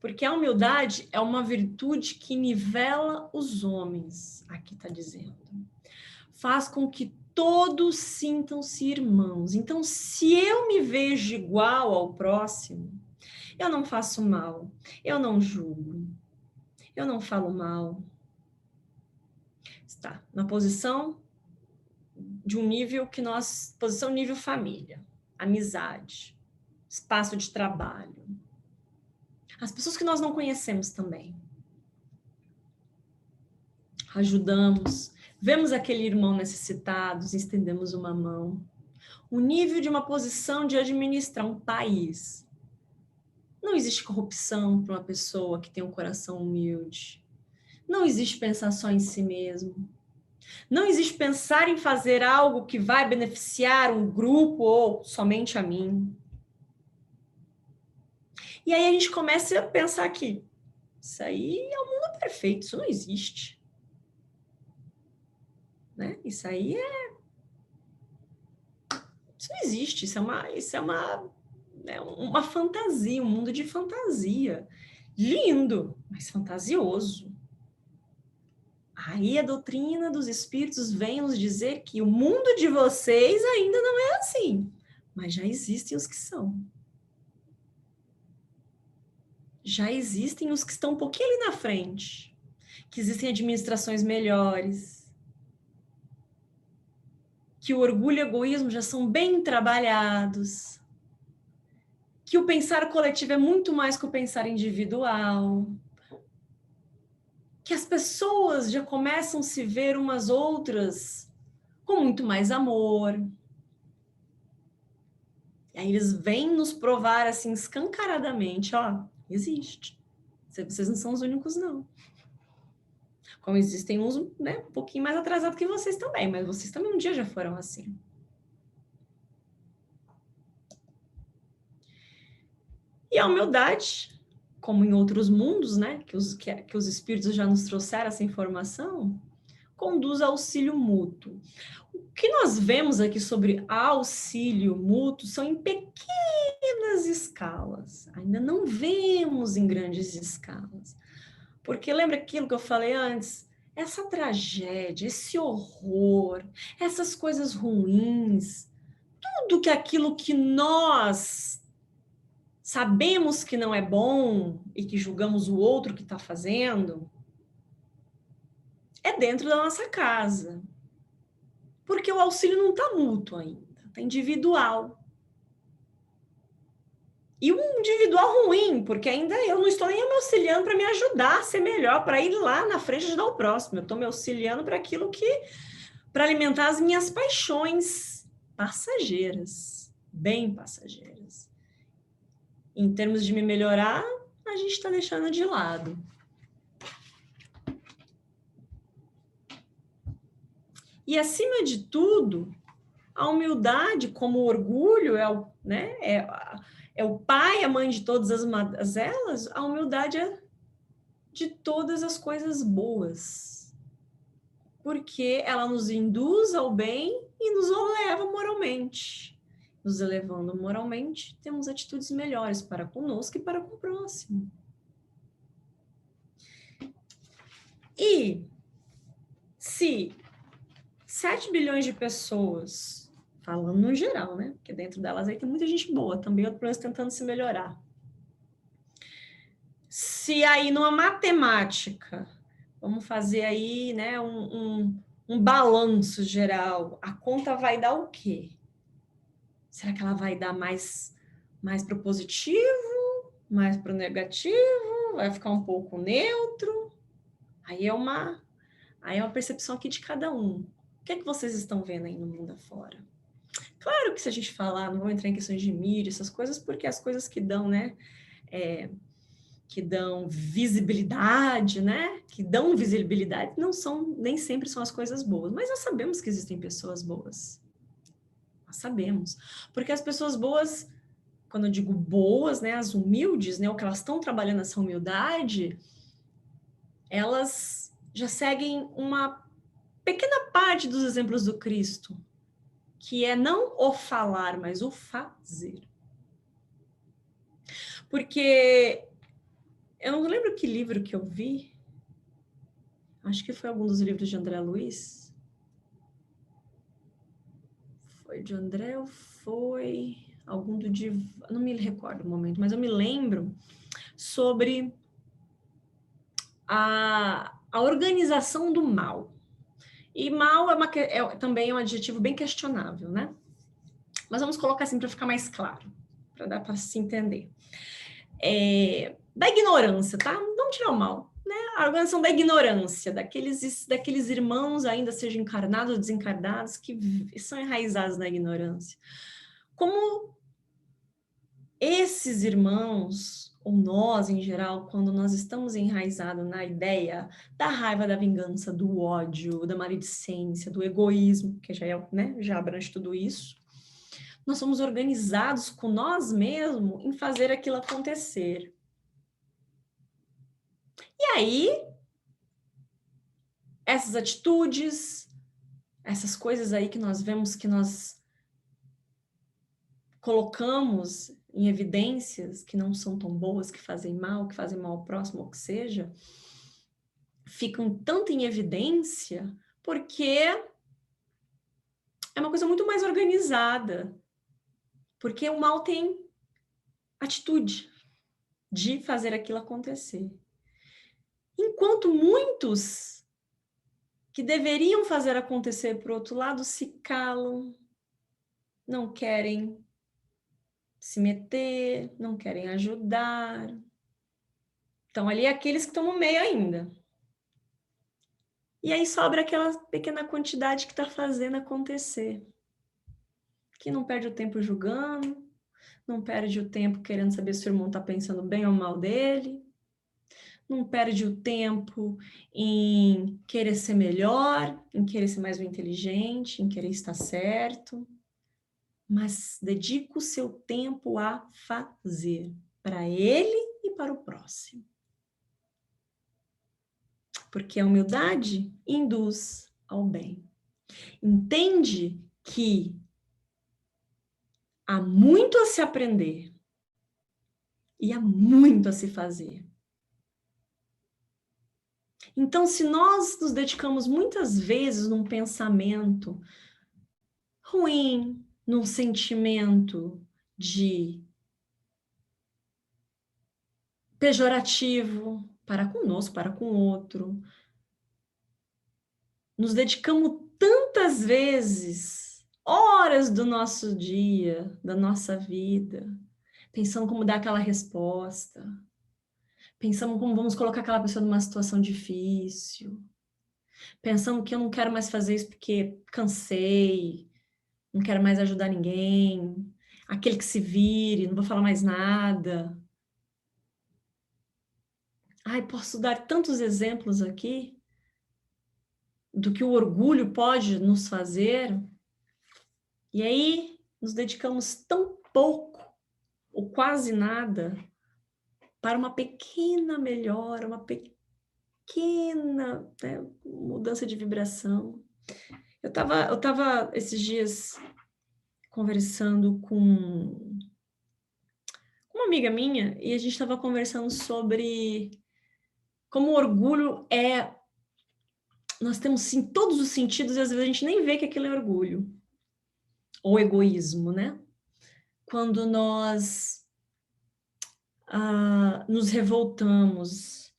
Porque a humildade é uma virtude que nivela os homens, aqui está dizendo. Faz com que todos sintam-se irmãos. Então, se eu me vejo igual ao próximo, eu não faço mal, eu não julgo, eu não falo mal. Está na posição de um nível que nós... Posição nível família, amizade, espaço de trabalho. As pessoas que nós não conhecemos também. Ajudamos, vemos aquele irmão necessitado, estendemos uma mão. O nível de uma posição de administrar um país. Não existe corrupção para uma pessoa que tem um coração humilde. Não existe pensar só em si mesmo. Não existe pensar em fazer algo que vai beneficiar um grupo ou somente a mim. E aí a gente começa a pensar que isso aí é o mundo perfeito, isso não existe. Né? Isso aí isso não existe, isso é uma fantasia, um mundo de fantasia. Lindo, mas fantasioso. Aí a doutrina dos espíritos vem nos dizer que o mundo de vocês ainda não é assim, mas já existem os que são. Já existem os que estão um pouquinho ali na frente, que existem administrações melhores, que o orgulho e o egoísmo já são bem trabalhados, que o pensar coletivo é muito mais que o pensar individual, que as pessoas já começam a se ver umas outras com muito mais amor. E aí eles vêm nos provar assim escancaradamente, ó, existe. Vocês não são os únicos, não. Como existem uns, né, um pouquinho mais atrasados que vocês também, mas vocês também um dia já foram assim. E a humildade, como em outros mundos, né, que os espíritos já nos trouxeram essa informação, conduz ao auxílio mútuo. O que nós vemos aqui sobre auxílio mútuo são em pequenas escalas. Ainda não vemos em grandes escalas. Porque lembra aquilo que eu falei antes? Essa tragédia, esse horror, essas coisas ruins, tudo que aquilo que nós sabemos que não é bom e que julgamos o outro que está fazendo, é dentro da nossa casa. Porque o auxílio não está mútuo ainda, está individual. E um individual ruim, porque ainda eu não estou nem me auxiliando para me ajudar a ser melhor, para ir lá na frente e ajudar o próximo. Eu estou me auxiliando para aquilo que, para alimentar as minhas paixões passageiras, bem passageiras. Em termos de me melhorar, a gente está deixando de lado. E acima de tudo, a humildade, como o orgulho é o pai, a mãe de todas as mazelas, a humildade é de todas as coisas boas. Porque ela nos induz ao bem e nos eleva moralmente. Nos elevando moralmente, temos atitudes melhores para conosco e para com o próximo. E se 7 bilhões de pessoas, falando no geral, né? Porque dentro delas aí tem muita gente boa, também outros tentando se melhorar. Se aí numa matemática, vamos fazer aí, né, um balanço geral, a conta vai dar o quê? Será que ela vai dar mais para o positivo, mais para o negativo? Vai ficar um pouco neutro? Aí é uma percepção aqui de cada um. O que é que vocês estão vendo aí no mundo afora? Claro que se a gente falar, não vou entrar em questões de mídia, essas coisas, porque as coisas que dão, né, que dão visibilidade, né, que dão visibilidade, nem sempre são as coisas boas, mas nós sabemos que existem pessoas boas. Nós sabemos. Porque as pessoas boas, quando eu digo boas, né, as humildes, né, o que elas estão trabalhando essa humildade, elas já seguem uma pequena parte dos exemplos do Cristo, que é não o falar, mas o fazer. Porque eu não lembro que livro que eu vi, acho que foi algum dos livros de André Luiz. Foi de André ou foi algum do Divan? Não me recordo o momento, mas eu me lembro sobre a organização do mal. E mal também é um adjetivo bem questionável, né? Mas vamos colocar assim para ficar mais claro, para dar para se entender. Da ignorância, tá? Vamos tirar o mal, né? A organização da ignorância, daqueles irmãos, ainda sejam encarnados ou desencarnados, que são enraizados na ignorância. Como esses irmãos, ou nós em geral, quando nós estamos enraizados na ideia da raiva, da vingança, do ódio, da maledicência, do egoísmo, que já é, né, já abrange tudo isso, nós somos organizados com nós mesmos em fazer aquilo acontecer. E aí, essas atitudes, essas coisas aí que nós vemos que nós colocamos em evidências que não são tão boas, que fazem mal ao próximo, ou que seja, ficam tanto em evidência porque é uma coisa muito mais organizada. Porque o mal tem atitude de fazer aquilo acontecer. Enquanto muitos que deveriam fazer acontecer por outro lado se calam, não querem se meter, não querem ajudar. Então, ali aqueles que estão no meio ainda. E aí sobra aquela pequena quantidade que está fazendo acontecer. Que não perde o tempo julgando, não perde o tempo querendo saber se o irmão está pensando bem ou mal dele, não perde o tempo em querer ser melhor, em querer ser mais inteligente, em querer estar certo, mas dedica o seu tempo a fazer. para ele e para o próximo. Porque a humildade induz ao bem. Entende que há muito a se aprender e há muito a se fazer. Então, se nós nos dedicamos muitas vezes num pensamento ruim, num sentimento de pejorativo para conosco, para com o outro, nos dedicamos tantas vezes, horas do nosso dia, da nossa vida, pensando como dar aquela resposta, pensando como vamos colocar aquela pessoa numa situação difícil, pensando que eu não quero mais fazer isso porque cansei, não quero mais ajudar ninguém, aquele que se vire, não vou falar mais nada. Ai, posso dar tantos exemplos aqui do que o orgulho pode nos fazer. E aí nos dedicamos tão pouco, ou quase nada, para uma pequena melhora, uma pequena, né, mudança de vibração. Eu tava esses dias conversando com uma amiga minha e a gente estava conversando sobre como o orgulho é... Nós temos, sim, todos os sentidos e às vezes a gente nem vê que aquilo é orgulho. Ou egoísmo, né? Quando nós nos revoltamos,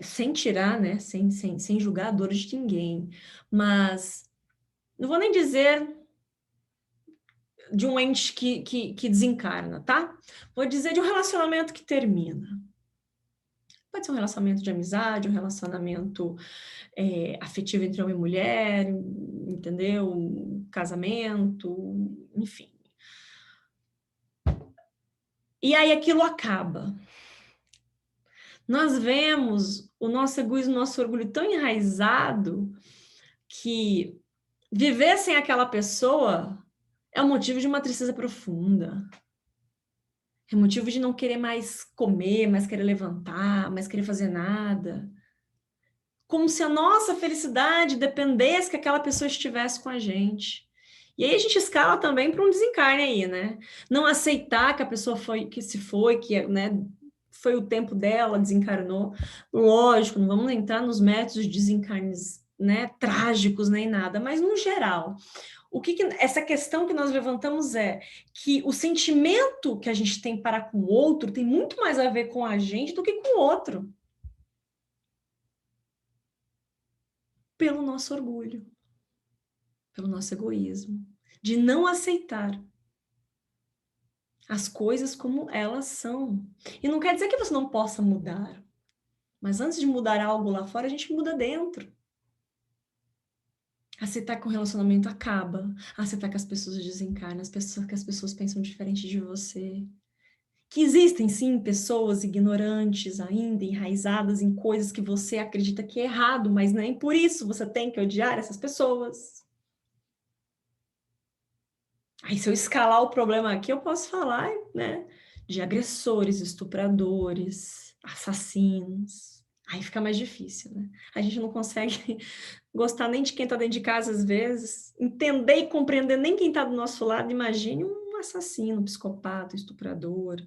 sem tirar, né? Sem julgar a dor de ninguém, mas não vou nem dizer de um ente que desencarna, tá? Vou dizer de um relacionamento que termina. Pode ser um relacionamento de amizade, um relacionamento afetivo entre homem e mulher, entendeu? Um casamento, enfim. E aí aquilo acaba. Nós vemos o nosso egoísmo, o nosso orgulho tão enraizado que viver sem aquela pessoa é um motivo de uma tristeza profunda. É motivo de não querer mais comer, mais querer levantar, mais querer fazer nada. Como se a nossa felicidade dependesse que aquela pessoa estivesse com a gente. E aí a gente escala também para um desencarne aí, né? Não aceitar que a pessoa se foi, que, né, foi o tempo dela, desencarnou. Lógico, não vamos entrar nos métodos de desencarnes, né, trágicos nem nada, mas no geral, essa questão que nós levantamos é que o sentimento que a gente tem para com o outro tem muito mais a ver com a gente do que com o outro. Pelo nosso orgulho, pelo nosso egoísmo, de não aceitar as coisas como elas são. E não quer dizer que você não possa mudar, mas antes de mudar algo lá fora, a gente muda dentro. Aceitar que o relacionamento acaba, aceitar que as pessoas desencarnam, que as pessoas pensam diferente de você. Que existem, sim, pessoas ignorantes ainda, enraizadas em coisas que você acredita que é errado, mas nem por isso você tem que odiar essas pessoas. Aí, se eu escalar o problema aqui, eu posso falar, né, de agressores, estupradores, assassinos. Aí fica mais difícil, né? A gente não consegue gostar nem de quem está dentro de casa, às vezes, entender e compreender nem quem está do nosso lado. Imagine um assassino, um psicopata, um estuprador,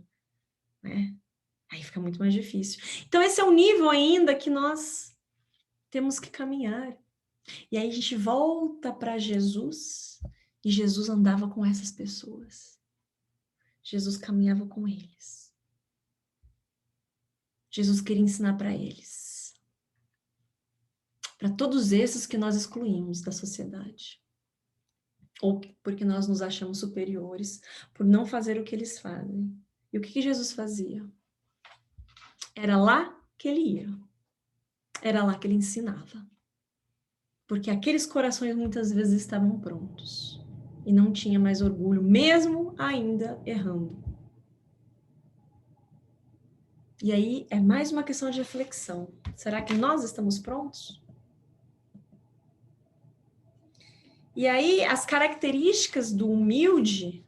né? Aí fica muito mais difícil. Então, esse é o nível ainda que nós temos que caminhar. E aí a gente volta para Jesus, e Jesus andava com essas pessoas. Jesus caminhava com eles. Jesus queria ensinar para eles. Para todos esses que nós excluímos da sociedade. Ou porque nós nos achamos superiores, por não fazer o que eles fazem. E o que Jesus fazia? Era lá que ele ia. Era lá que ele ensinava. Porque aqueles corações muitas vezes estavam prontos. E não tinha mais orgulho, mesmo ainda errando. E aí é mais uma questão de reflexão. Será que nós estamos prontos? E aí as características do humilde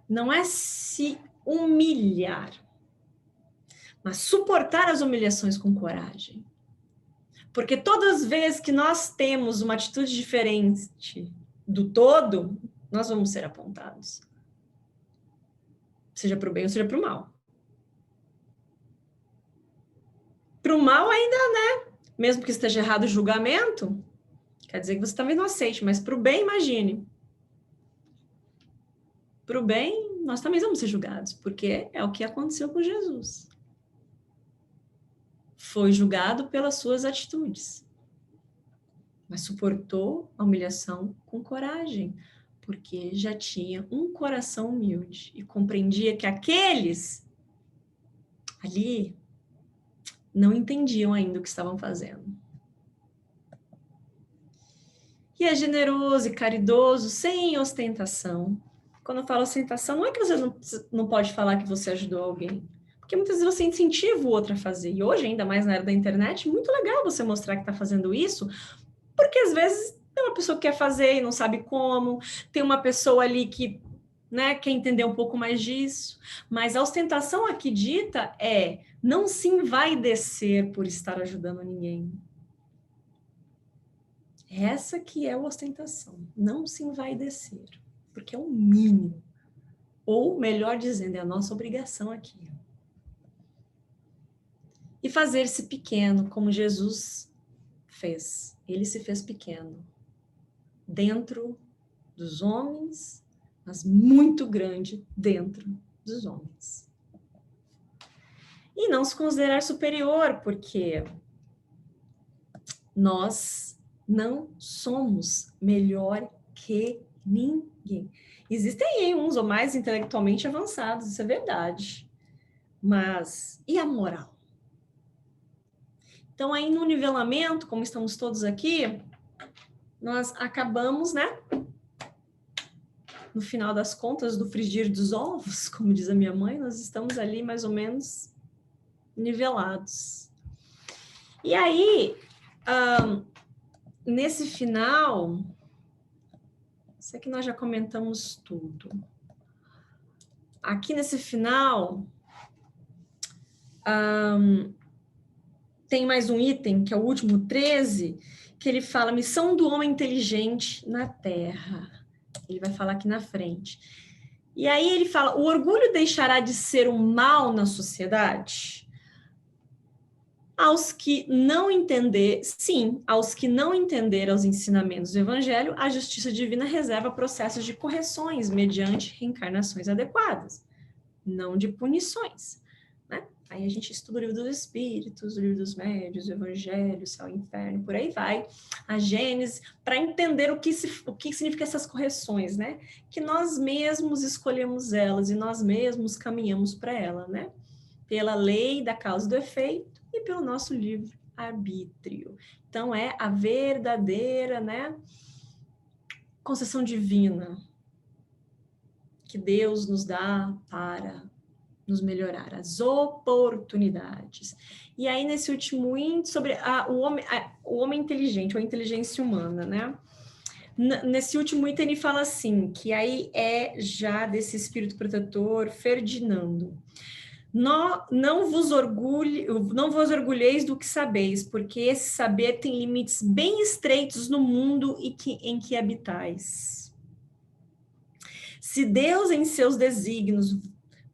não é se humilhar. mas suportar as humilhações com coragem. Porque todas as vezes que nós temos uma atitude diferente do todo, nós vamos ser apontados. Seja para o bem ou seja para o mal. Para o mal ainda, né? Mesmo que esteja errado o julgamento, quer dizer que você também não aceite, mas para o bem, imagine. Para o bem, nós também vamos ser julgados, porque é o que aconteceu com Jesus. Foi julgado pelas suas atitudes, mas suportou a humilhação com coragem, porque já tinha um coração humilde e compreendia que aqueles ali não entendiam ainda o que estavam fazendo. E é generoso e caridoso, sem ostentação. Quando eu falo ostentação, não é que você não pode falar que você ajudou alguém, porque muitas vezes você incentiva o outro a fazer. E hoje, ainda mais na era da internet, muito legal você mostrar que está fazendo isso, porque às vezes tem uma pessoa que quer fazer e não sabe como, tem uma pessoa ali que, né, quer entender um pouco mais disso. Mas a ostentação aqui dita é não se envaidecer por estar ajudando ninguém. Essa que é a ostentação, não se envaidecer, porque é o mínimo. Ou, melhor dizendo, é a nossa obrigação aqui. E fazer-se pequeno, como Jesus fez. Ele se fez pequeno, dentro dos homens, mas muito grande dentro dos homens. E não se considerar superior, porque nós não somos melhor que ninguém. Existem uns ou mais intelectualmente avançados, isso é verdade. Mas e a moral? Então, aí no nivelamento, como estamos todos aqui, nós acabamos, né? No final das contas, do frigir dos ovos, como diz a minha mãe, nós estamos ali mais ou menos nivelados. E aí, nesse final, sei que nós já comentamos tudo. Aqui nesse final, tem mais um item, que é o último 13, que ele fala missão do homem inteligente na Terra. Ele vai falar aqui na frente. E aí ele fala, o orgulho deixará de ser um mal na sociedade? Aos que não entender, sim, aos que não entenderam os ensinamentos do Evangelho, a justiça divina reserva processos de correções mediante reencarnações adequadas, não de punições, né? Aí a gente estuda o livro dos Espíritos, o livro dos Médios, o Evangelho, o Céu e o Inferno, por aí vai, a Gênesis, para entender o que significa essas correções, né? Que nós mesmos escolhemos elas e nós mesmos caminhamos para ela, né? Pela lei da causa e do efeito, e pelo nosso livre-arbítrio. Então, é a verdadeira, né, concessão divina que Deus nos dá para nos melhorar, as oportunidades. E aí, nesse último índice, sobre o homem inteligente, ou a inteligência humana, né? Nesse último item, ele fala assim, que aí é já desse espírito protetor, Ferdinando. Não vos orgulheis do que sabeis, porque esse saber tem limites bem estreitos no mundo em que habitais. Se Deus, em seus desígnios,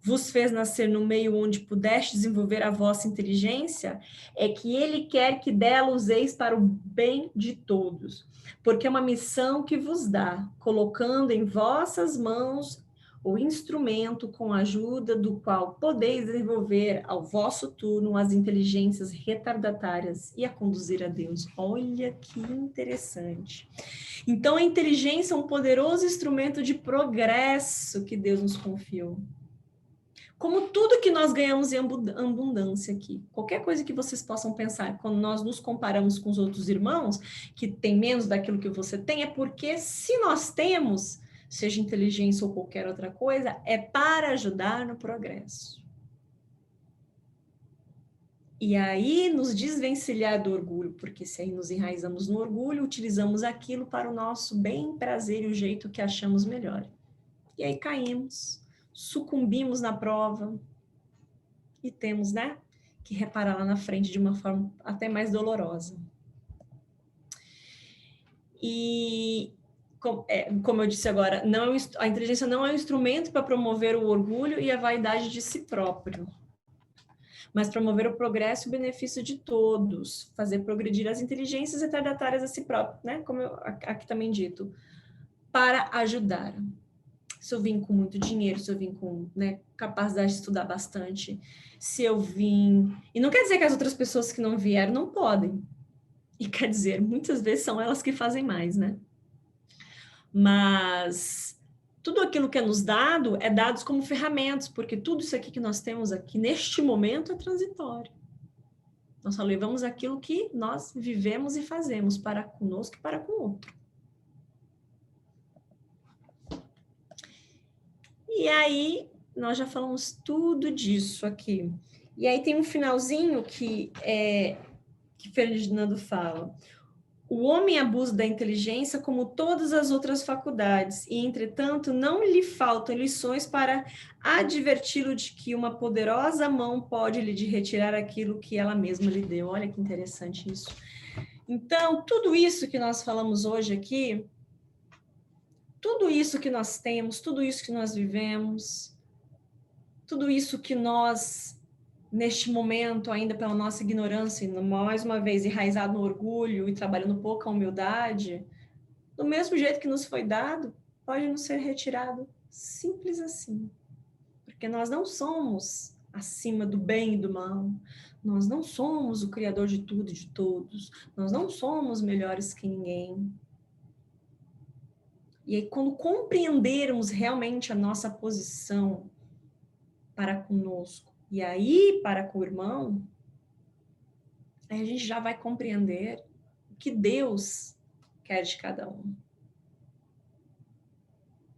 vos fez nascer no meio onde pudeste desenvolver a vossa inteligência, é que Ele quer que dela useis para o bem de todos, porque é uma missão que vos dá, colocando em vossas mãos o instrumento com a ajuda do qual podeis desenvolver ao vosso turno as inteligências retardatárias e a conduzir a Deus. Olha que interessante. Então, a inteligência é um poderoso instrumento de progresso que Deus nos confiou. Como tudo que nós ganhamos em abundância aqui. Qualquer coisa que vocês possam pensar, quando nós nos comparamos com os outros irmãos, que tem menos daquilo que você tem, é porque se nós temos, seja inteligência ou qualquer outra coisa, é para ajudar no progresso. E aí nos desvencilhar do orgulho, porque se aí nos enraizamos no orgulho, utilizamos aquilo para o nosso bem, prazer e o jeito que achamos melhor. E aí caímos, sucumbimos na prova e temos, né, que reparar lá na frente de uma forma até mais dolorosa. E, como eu disse agora, a inteligência não é um instrumento para promover o orgulho e a vaidade de si próprio, mas promover o progresso e o benefício de todos, fazer progredir as inteligências retardatárias a si próprio, né? Como aqui também dito, para ajudar. Se eu vim com muito dinheiro, se eu vim com, né, capacidade de estudar bastante, se eu vim... E não quer dizer que as outras pessoas que não vieram não podem. E quer dizer, muitas vezes são elas que fazem mais, né? Mas tudo aquilo que é nos dado é dado como ferramentas, porque tudo isso aqui que nós temos aqui neste momento é transitório. Nós só levamos aquilo que nós vivemos e fazemos para conosco e para com o outro. E aí, nós já falamos tudo disso aqui. E aí tem um finalzinho que Ferdinando fala. O homem abusa da inteligência como todas as outras faculdades, e, entretanto, não lhe faltam lições para adverti-lo de que uma poderosa mão pode lhe retirar aquilo que ela mesma lhe deu. Olha que interessante isso. Então, tudo isso que nós falamos hoje aqui, tudo isso que nós temos, tudo isso que nós vivemos, tudo isso que nós, neste momento, ainda pela nossa ignorância, e mais uma vez enraizado no orgulho e trabalhando pouco a humildade, do mesmo jeito que nos foi dado, pode nos ser retirado. Simples assim. Porque nós não somos acima do bem e do mal. Nós não somos o criador de tudo e de todos. Nós não somos melhores que ninguém. E aí, quando compreendermos realmente a nossa posição para conosco, e aí para com o irmão, aí a gente já vai compreender o que Deus quer de cada um.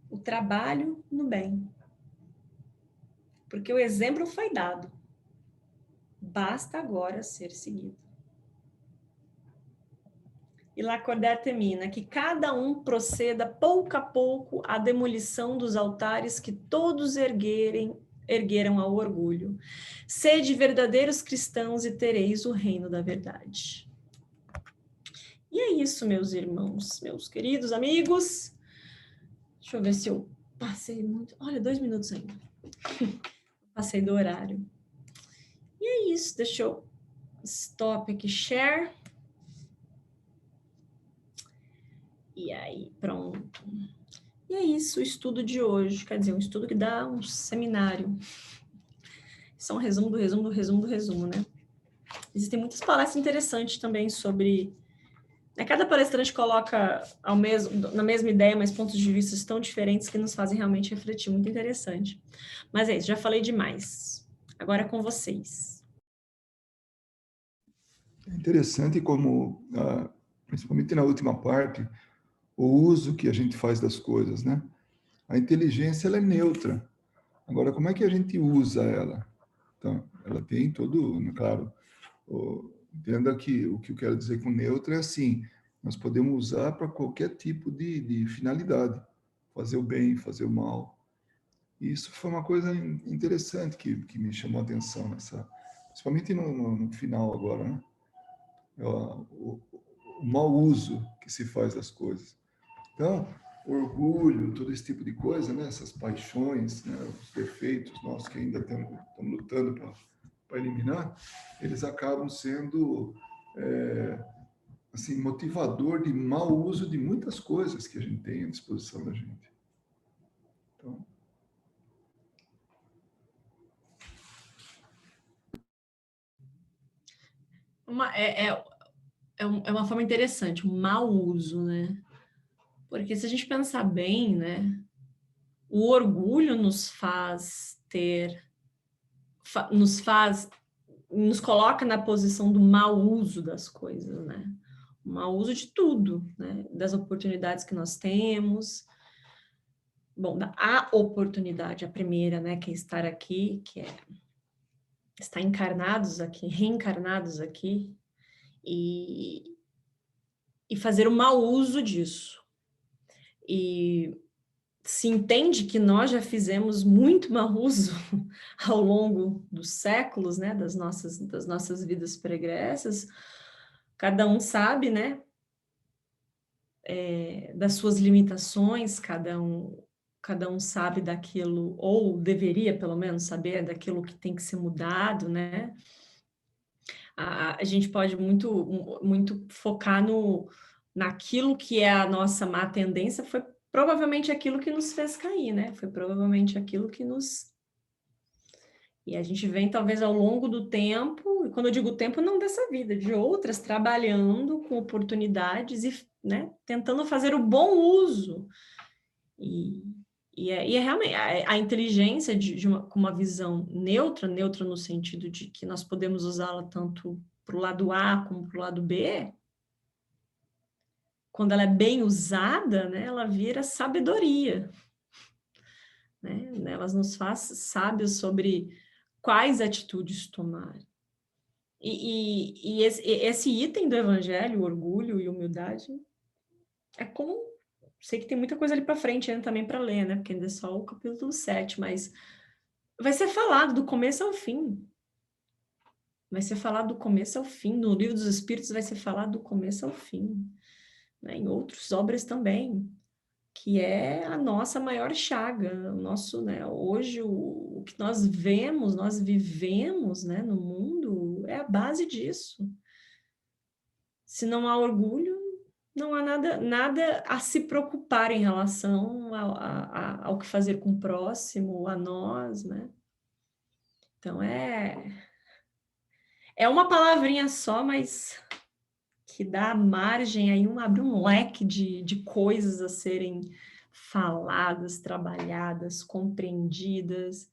O trabalho no bem. Porque o exemplo foi dado. Basta agora ser seguido. E Lacordaire termina que cada um proceda pouco a pouco à demolição dos altares que todos ergueram ao orgulho. Sede verdadeiros cristãos e tereis o reino da verdade. E é isso, meus irmãos, meus queridos amigos. Deixa eu ver se eu passei muito. Olha, 2 minutos ainda. Passei do horário. E é isso, deixa eu stop aqui, share. E aí, pronto. E é isso, o estudo de hoje. Quer dizer, um estudo que dá um seminário. Isso é um resumo do resumo do resumo do resumo, né? Existem muitas palestras interessantes também sobre... Cada palestrante coloca na mesma ideia, mas pontos de vista tão diferentes que nos fazem realmente refletir. Muito interessante. Mas é isso, já falei demais. Agora é com vocês. É interessante como, principalmente na última parte, o uso que a gente faz das coisas, né? A inteligência, ela é neutra. Agora, como é que a gente usa ela? Então, ela tem todo, claro, entenda que o que eu quero dizer com neutra é assim, nós podemos usar para qualquer tipo de finalidade, fazer o bem, fazer o mal. E isso foi uma coisa interessante que me chamou a atenção, principalmente no final agora, né? O mau uso que se faz das coisas. Então, orgulho, todo esse tipo de coisa, né? Essas paixões, né? Os defeitos nossos que ainda estamos lutando para eliminar, eles acabam sendo assim, motivador de mau uso de muitas coisas que a gente tem à disposição da gente. Então, É uma forma interessante, um mau uso, né? Porque se a gente pensar bem, né? O orgulho nos faz nos coloca na posição do mau uso das coisas, né? O mau uso de tudo, né? Das oportunidades que nós temos. Bom, a oportunidade, a primeira, né? Que é estar aqui, que é estar encarnados aqui, reencarnados aqui, e fazer o mau uso disso. E se entende que nós já fizemos muito mau uso ao longo dos séculos, né, das nossas vidas pregressas, cada um sabe, né, das suas limitações, cada um sabe daquilo, ou deveria pelo menos saber daquilo que tem que ser mudado, né? A gente pode muito focar naquilo que é a nossa má tendência, foi provavelmente aquilo que nos fez cair, né? Foi provavelmente aquilo que nos... E a gente vem, talvez, ao longo do tempo, e quando eu digo tempo, não dessa vida, de outras, trabalhando com oportunidades e, né, tentando fazer o bom uso. E é realmente a inteligência com uma visão neutra no sentido de que nós podemos usá-la tanto para o lado A como para o lado B, quando ela é bem usada, né, ela vira sabedoria. Né? Ela nos faz sábios sobre quais atitudes tomar. E esse item do Evangelho, orgulho e humildade, é como... Sei que tem muita coisa ali para frente ainda também para ler, né? Porque ainda é só o capítulo 7, mas vai ser falado do começo ao fim. Vai ser falado do começo ao fim. No Livro dos Espíritos vai ser falado do começo ao fim. Né? Em outras obras também, que é a nossa maior chaga. O nosso, né? Hoje, o que nós vemos, nós vivemos, né, no mundo, é a base disso. Se não há orgulho, não há nada a se preocupar em relação ao que fazer com o próximo, a nós, né? Então, é uma palavrinha só, mas que dá margem aí, abre um leque de coisas a serem faladas, trabalhadas, compreendidas,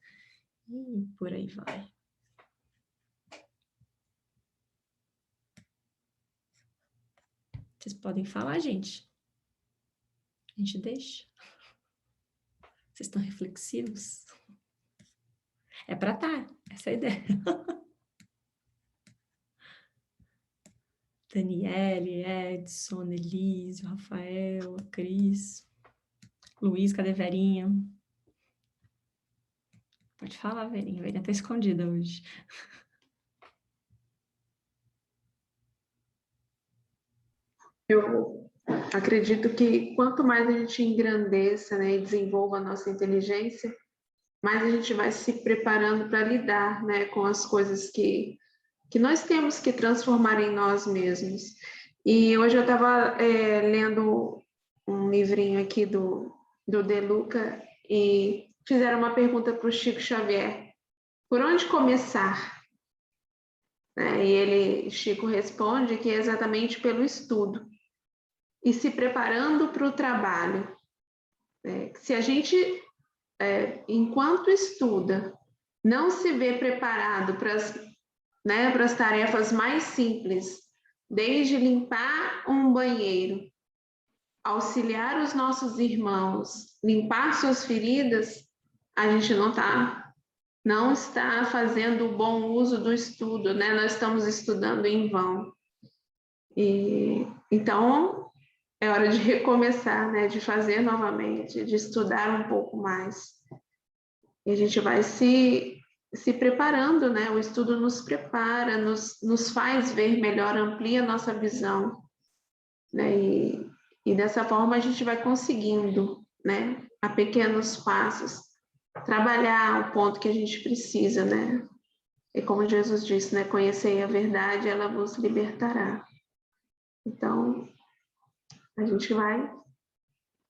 e por aí vai. Vocês podem falar, gente. A gente deixa. Vocês estão reflexivos? É para estar, essa é a ideia. Daniele, Edson, Elísio, Rafael, Cris, Luiz, cadê Verinha? Pode falar, Verinha. Verinha tá escondida hoje. Eu acredito que quanto mais a gente engrandeça, né, e desenvolva a nossa inteligência, mais a gente vai se preparando para lidar, né, com as coisas que nós temos que transformar em nós mesmos. E hoje eu estava lendo um livrinho aqui do De Luca e fizeram uma pergunta para o Chico Xavier: por onde começar? Né? E Chico responde que é exatamente pelo estudo e se preparando para o trabalho. Se a gente, enquanto estuda, não se vê preparado para as tarefas mais simples, desde limpar um banheiro, auxiliar os nossos irmãos, limpar suas feridas, a gente não está fazendo o bom uso do estudo, né? Nós estamos estudando em vão. E então é hora de recomeçar, né? De fazer novamente, de estudar um pouco mais. E a gente vai se preparando, né? O estudo nos prepara, nos faz ver melhor, amplia a nossa visão, né? E dessa forma a gente vai conseguindo, né? A pequenos passos, trabalhar o ponto que a gente precisa, né? E como Jesus disse, né? Conhecei a verdade, ela vos libertará. Então, a gente vai,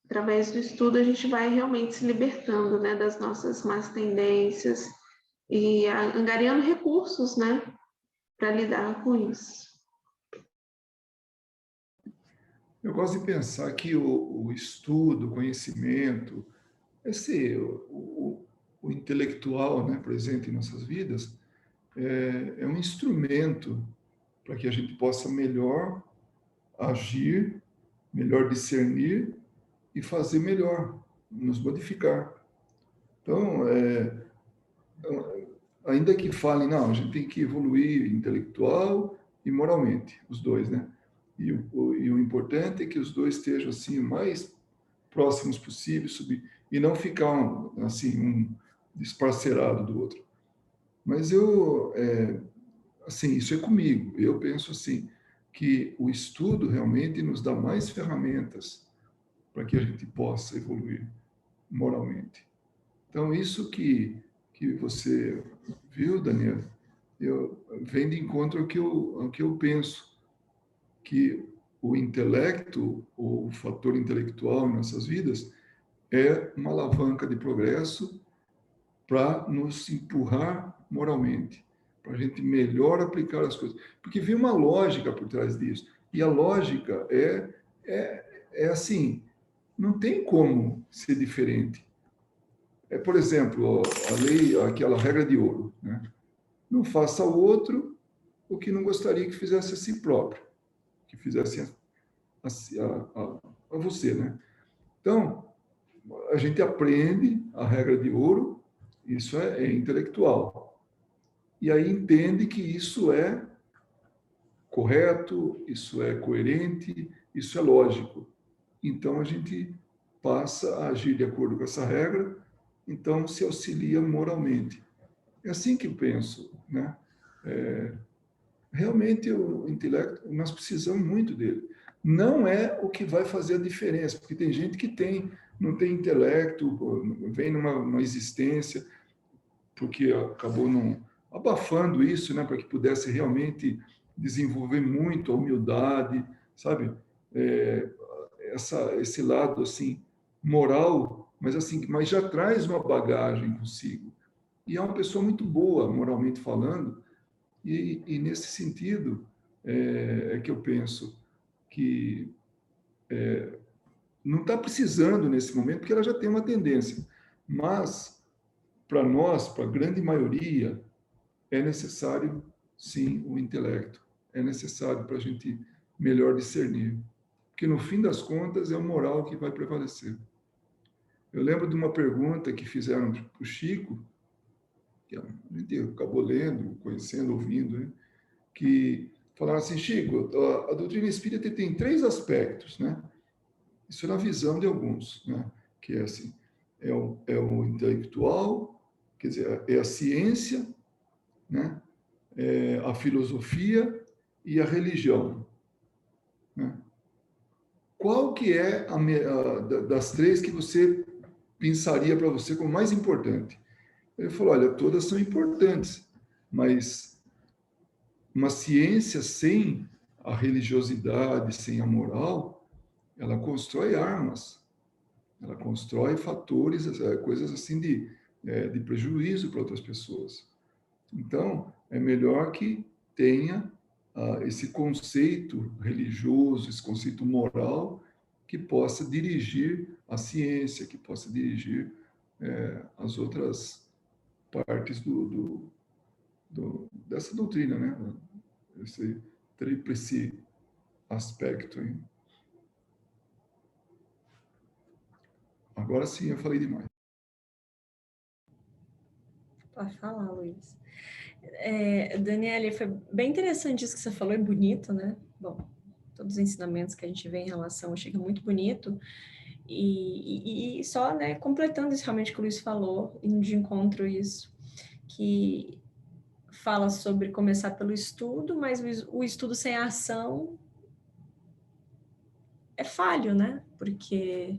através do estudo, a gente vai realmente se libertando, né? Das nossas más tendências e angariando recursos, né? Para lidar com isso. Eu gosto de pensar que o estudo, o conhecimento, o intelectual, né, presente em nossas vidas, é um instrumento para que a gente possa melhor agir, melhor discernir e fazer melhor, nos modificar. Então, ainda que falem, não, a gente tem que evoluir intelectual e moralmente, os dois, né? E o importante é que os dois estejam assim mais próximos possíveis, e não ficar assim, desparcerado do outro. Mas assim, isso é comigo. Eu penso assim, que o estudo realmente nos dá mais ferramentas para que a gente possa evoluir moralmente. Então, isso que você viu, Daniel, vem de encontro ao que eu penso, que o intelecto, ou o fator intelectual em nossas vidas, é uma alavanca de progresso para nos empurrar moralmente, para a gente melhor aplicar as coisas. Porque vem uma lógica por trás disso. E a lógica é assim, não tem como ser diferente. Por exemplo, a lei, aquela regra de ouro, né? Não faça ao outro o que não gostaria que fizesse a si próprio, que fizesse a você, né? Então, a gente aprende a regra de ouro, isso é intelectual. E aí entende que isso é correto, isso é coerente, isso é lógico. Então, a gente passa a agir de acordo com essa regra, então se auxilia moralmente. É assim que eu penso, né? Realmente o intelecto, nós precisamos muito dele. Não é o que vai fazer a diferença, porque tem gente que não tem intelecto, vem numa existência, porque acabou não abafando isso, né, para que pudesse realmente desenvolver muito a humildade, sabe? É, esse lado assim moral, mas já traz uma bagagem consigo. E é uma pessoa muito boa, moralmente falando, e nesse sentido que eu penso que não está precisando nesse momento, porque ela já tem uma tendência. Mas, para nós, para a grande maioria, é necessário, sim, o intelecto. É necessário para a gente melhor discernir. Porque, no fim das contas, é o moral que vai prevalecer. Eu lembro de uma pergunta que fizeram para o Chico, que a gente acabou lendo, conhecendo, ouvindo, né? Que falaram assim, Chico, a doutrina espírita tem 3 aspectos, né? Isso é na visão de alguns, né? Que é assim, é o intelectual, quer dizer, é a ciência, né? É a filosofia e a religião, né? Qual que é das 3 que você pensaria para você como mais importante? Ele falou, olha, todas são importantes, mas uma ciência sem a religiosidade, sem a moral, ela constrói armas, ela constrói fatores, coisas assim de prejuízo para outras pessoas. Então, é melhor que tenha esse conceito religioso, esse conceito moral, que possa dirigir a ciência, que possa dirigir as outras partes dessa doutrina, né? Esse tríplice aspecto. Hein? Agora sim, eu falei demais. Pode falar, Luiz. Daniele, foi bem interessante isso que você falou, é bonito, né? Bom, todos os ensinamentos que a gente vê em relação, eu achei muito bonito. E só, né, completando isso realmente que o Luiz falou, indo de encontro isso, que fala sobre começar pelo estudo, mas o estudo sem ação é falho, né? Porque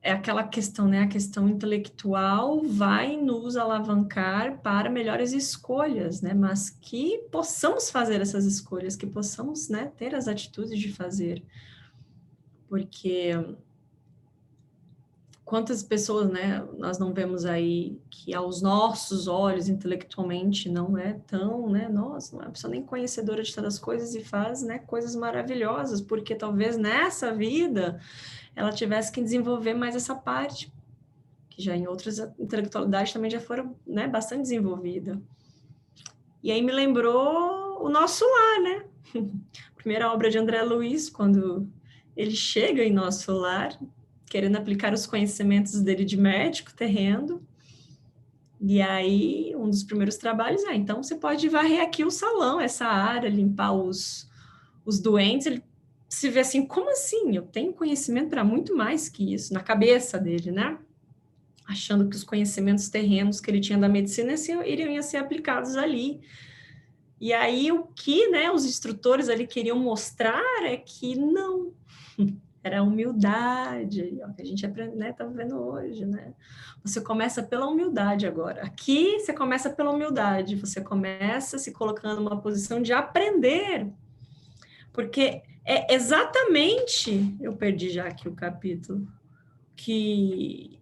é aquela questão, né? A questão intelectual vai nos alavancar para melhores escolhas, né? Mas que possamos fazer essas escolhas, que possamos, né, ter as atitudes de fazer. Porque quantas pessoas, né, nós não vemos aí que aos nossos olhos, intelectualmente, não é tão, né, nossa, não é uma pessoa nem conhecedora de todas as coisas e faz, né, coisas maravilhosas, porque talvez nessa vida ela tivesse que desenvolver mais essa parte, que já em outras intelectualidades também já foram, né, bastante desenvolvida. E aí me lembrou o nosso lar, né? Primeira obra de André Luiz, quando ele chega em nosso lar, querendo aplicar os conhecimentos dele de médico terreno. E aí, um dos primeiros trabalhos é, então você pode varrer aqui o salão, essa área, limpar os doentes. Ele se vê assim, como assim? Eu tenho conhecimento para muito mais que isso, na cabeça dele, né? Achando que os conhecimentos terrenos que ele tinha da medicina iriam ser aplicados ali. E aí o que, né, os instrutores ali queriam mostrar é que não, era a humildade, ó, que a gente aprende, né, tá vendo hoje, né? Você começa pela humildade agora. Aqui você começa pela humildade, você começa se colocando numa posição de aprender. Porque é exatamente, eu perdi já aqui o capítulo, que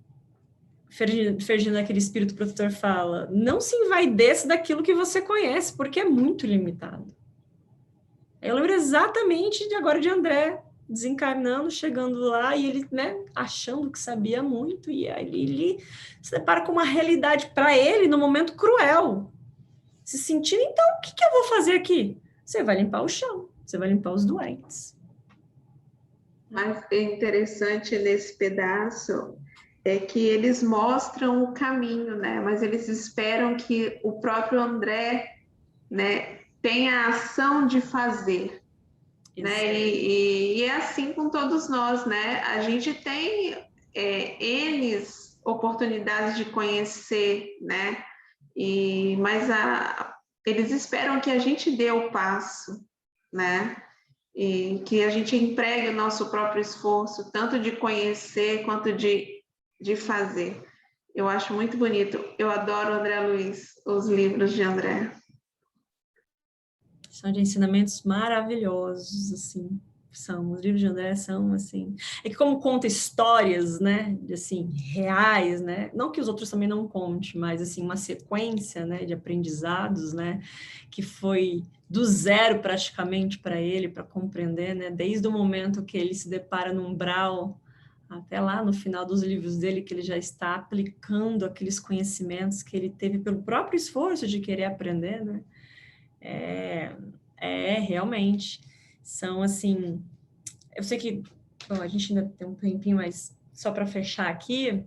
Ferdinand, aquele espírito protetor, fala: não se envaideça daquilo que você conhece, porque é muito limitado. Eu lembro exatamente de agora de André desencarnando, chegando lá, e ele, né, achando que sabia muito, e aí ele se depara com uma realidade para ele, no momento cruel. Se sentindo, então, o que eu vou fazer aqui? Você vai limpar o chão, você vai limpar os doentes. Mas é interessante nesse pedaço é que eles mostram o caminho, né? Mas eles esperam que o próprio André, né, tenha a ação de fazer, né? E é assim com todos nós, né? A gente tem N oportunidades de conhecer, né? Mas eles esperam que a gente dê o passo, né? E que a gente empregue o nosso próprio esforço, tanto de conhecer quanto de fazer. Eu acho muito bonito. Eu adoro André Luiz, os livros de André. São de ensinamentos maravilhosos, assim. São, os livros de André são, assim... É que como conta histórias, né, de, assim, reais, né? Não que os outros também não contem, mas, assim, uma sequência, né, de aprendizados, né, que foi do zero, praticamente, para ele, para compreender, né, desde o momento que ele se depara no umbral, até lá no final dos livros dele, que ele já está aplicando aqueles conhecimentos que ele teve pelo próprio esforço de querer aprender, né? Realmente, são assim, eu sei que, bom, a gente ainda tem um tempinho, mas só para fechar aqui,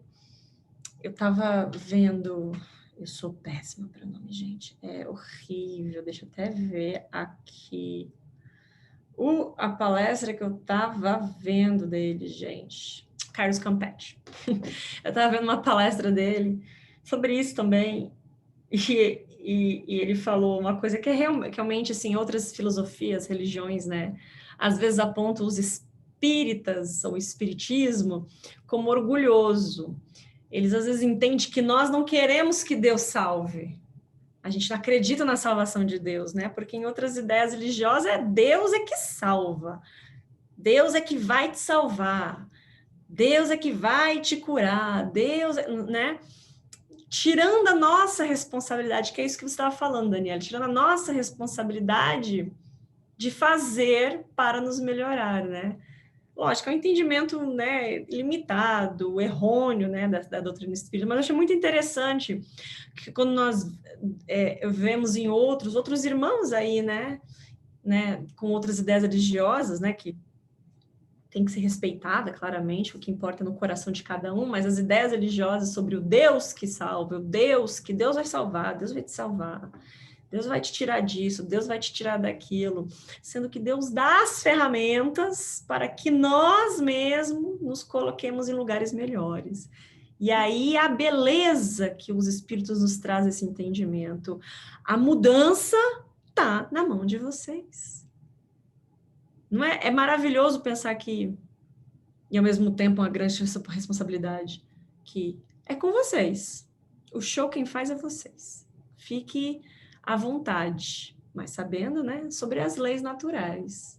eu estava vendo, eu sou péssima para nome, gente, é horrível, deixa eu até ver aqui, a palestra que eu estava vendo dele, gente, Carlos Campetti, eu estava vendo uma palestra dele sobre isso também, e ele falou uma coisa que é realmente, assim, outras filosofias, religiões, né, às vezes apontam os espíritas, ou o espiritismo, como orgulhoso. Eles às vezes entendem que nós não queremos que Deus salve. A gente não acredita na salvação de Deus, né? Porque em outras ideias religiosas Deus é que salva. Deus é que vai te salvar. Deus é que vai te curar. Deus, né? Tirando a nossa responsabilidade, que é isso que você estava falando, Daniela, tirando a nossa responsabilidade de fazer para nos melhorar, né? Lógico, é um entendimento, né, limitado, errôneo, né, da doutrina espírita, mas eu acho muito interessante que quando nós vemos em outros irmãos aí, né, com outras ideias religiosas, né, que tem que ser respeitada, claramente, o que importa é no coração de cada um, mas as ideias religiosas sobre o Deus que salva, o Deus, que Deus vai salvar, Deus vai te salvar, Deus vai te tirar disso, Deus vai te tirar daquilo, sendo que Deus dá as ferramentas para que nós mesmos nos coloquemos em lugares melhores. E aí a beleza que os espíritos nos trazem esse entendimento, a mudança está na mão de vocês. Não é? É maravilhoso pensar que, e ao mesmo tempo uma grande responsabilidade, que é com vocês. O show quem faz é vocês. Fique à vontade, mas sabendo, né, sobre as leis naturais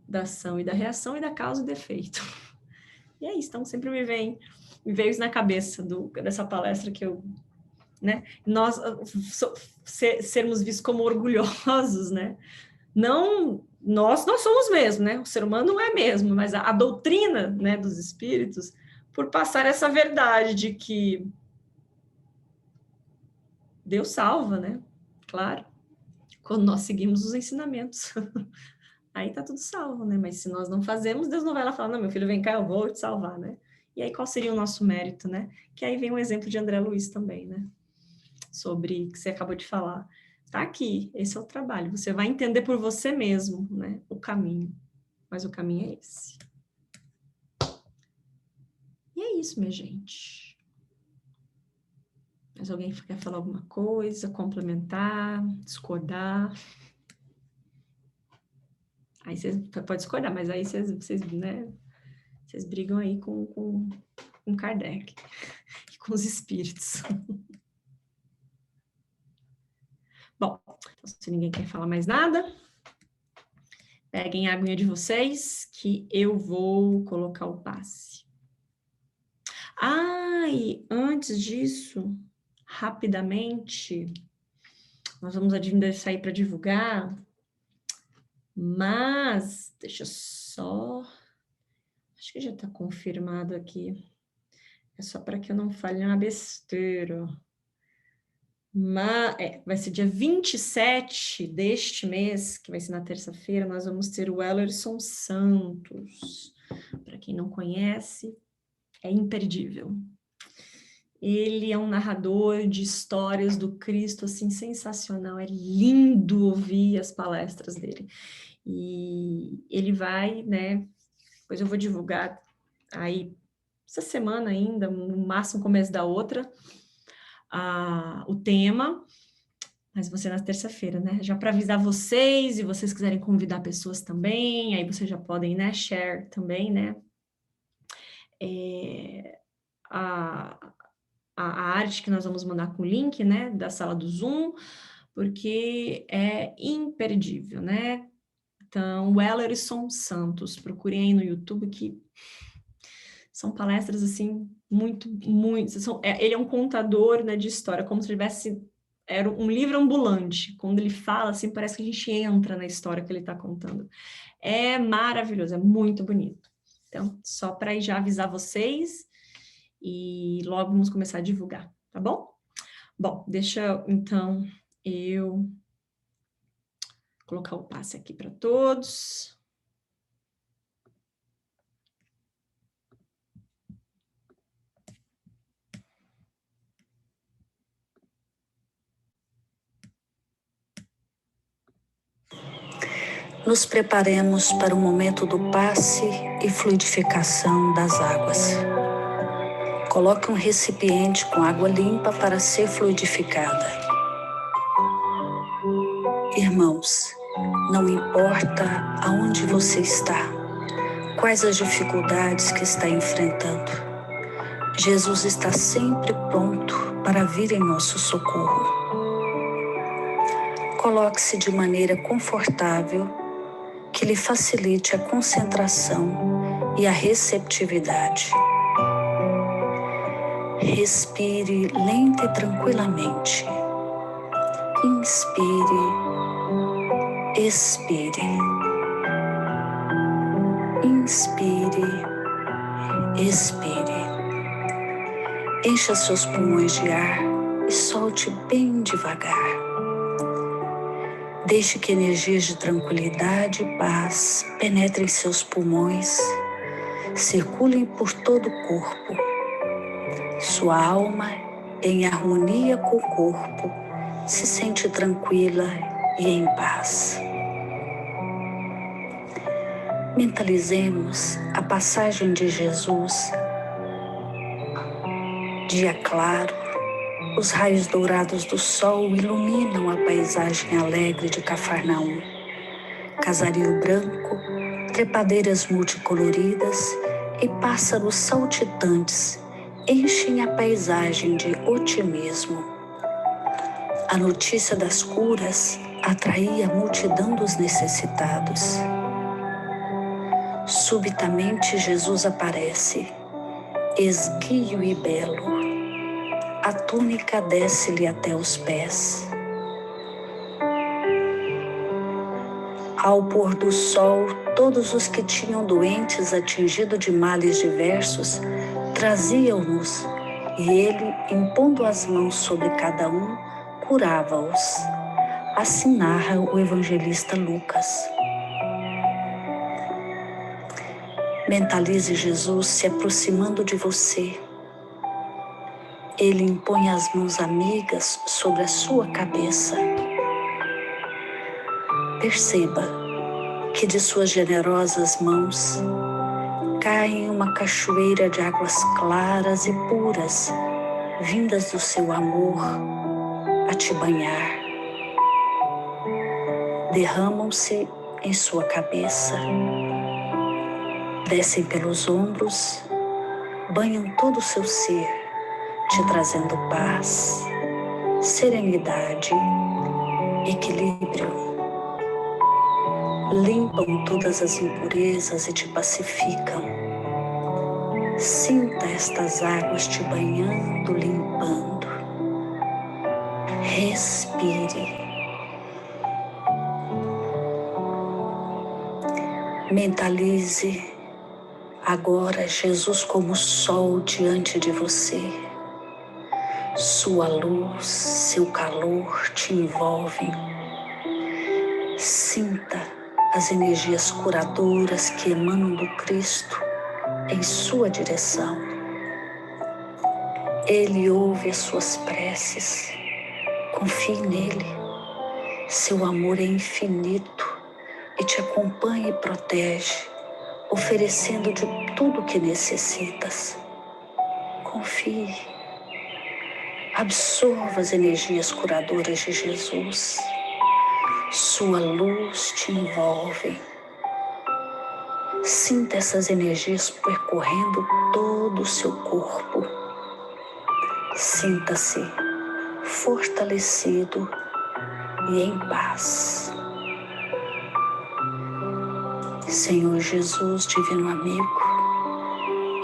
da ação e da reação e da causa e do efeito. E é isso, então sempre me veio isso na cabeça dessa palestra que eu, né, nós sermos vistos como orgulhosos, né, não, nós somos mesmo, né? O ser humano não é mesmo, mas a doutrina, né, dos espíritos, por passar essa verdade de que Deus salva, né? Claro, quando nós seguimos os ensinamentos. Aí tá tudo salvo, né? Mas se nós não fazemos, Deus não vai lá falar, não, meu filho, vem cá, eu vou te salvar, né? E aí qual seria o nosso mérito, né? Que aí vem um exemplo de André Luiz também, né? Sobre o que você acabou de falar. Tá aqui, esse é o trabalho. Você vai entender por você mesmo, né? O caminho. mas o caminho é esse. E é isso, minha gente. Mas alguém quer falar alguma coisa, complementar, discordar? Aí vocês podem discordar, mas aí vocês, né, vocês brigam aí com Kardec e com os espíritos. Bom, então, se ninguém quer falar mais nada, peguem a aguinha de vocês que eu vou colocar o passe. E antes disso, rapidamente, nós vamos sair para divulgar, mas deixa eu só... Acho que já está confirmado aqui. É só para que eu não fale uma besteira. Vai ser dia 27 deste mês, que vai ser na terça-feira, nós vamos ter o Ellerson Santos. Para quem não conhece, é imperdível. Ele é um narrador de histórias do Cristo, assim, sensacional. É lindo ouvir as palestras dele. E ele vai, né? Depois eu vou divulgar aí essa semana ainda, no máximo começo da outra, o tema, mas vai ser na terça-feira, né? Já para avisar vocês, e vocês quiserem convidar pessoas também, aí vocês já podem, né, share também, né? A arte que nós vamos mandar com o link, né, da sala do Zoom, porque é imperdível, né? Então, o Ellerson Santos, procurem aí no YouTube, que são palestras, assim, muito... ele é um contador, né, de história, como se tivesse... Era um livro ambulante. Quando ele fala, assim, parece que a gente entra na história que ele está contando. É maravilhoso, é muito bonito. Então, só para já avisar vocês, e logo vamos começar a divulgar, tá bom? Bom, deixa, então, eu colocar o passe aqui para todos. Nos preparemos para o momento do passe e fluidificação das águas. Coloque um recipiente com água limpa para ser fluidificada. Irmãos, não importa aonde você está, quais as dificuldades que está enfrentando, Jesus está sempre pronto para vir em nosso socorro. Coloque-se de maneira confortável, que lhe facilite a concentração e a receptividade. Respire lenta e tranquilamente. Inspire, expire. Inspire, expire. Encha seus pulmões de ar e solte bem devagar. Deixe que energias de tranquilidade e paz penetrem seus pulmões, circulem por todo o corpo. Sua alma, em harmonia com o corpo, se sente tranquila e em paz. Mentalizemos a passagem de Jesus. Dia claro, os raios dourados do sol iluminam a paisagem alegre de Cafarnaum. Casario branco, trepadeiras multicoloridas e pássaros saltitantes enchem a paisagem de otimismo. A notícia das curas atraía a multidão dos necessitados. Subitamente Jesus aparece, esguio e belo. A túnica desce-lhe até os pés. Ao pôr do sol, todos os que tinham doentes atingidos de males diversos traziam-nos, e ele, impondo as mãos sobre cada um, curava-os. Assim narra o evangelista Lucas. Mentalize Jesus se aproximando de você. Ele impõe as mãos amigas sobre a sua cabeça. Perceba que de suas generosas mãos cai uma cachoeira de águas claras e puras, vindas do seu amor a te banhar. Derramam-se em sua cabeça, descem pelos ombros, banham todo o seu ser, te trazendo paz, serenidade, equilíbrio. Limpam todas as impurezas e te pacificam. Sinta estas águas te banhando, limpando. Respire. Mentalize agora Jesus como sol diante de você. Sua luz, seu calor te envolvem. Sinta as energias curadoras que emanam do Cristo em sua direção. Ele ouve as suas preces. Confie nele. Seu amor é infinito e te acompanha e protege, oferecendo de tudo o que necessitas. Confie. Absorva as energias curadoras de Jesus. Sua luz te envolve. Sinta essas energias percorrendo todo o seu corpo. Sinta-se fortalecido e em paz. Senhor Jesus, divino amigo,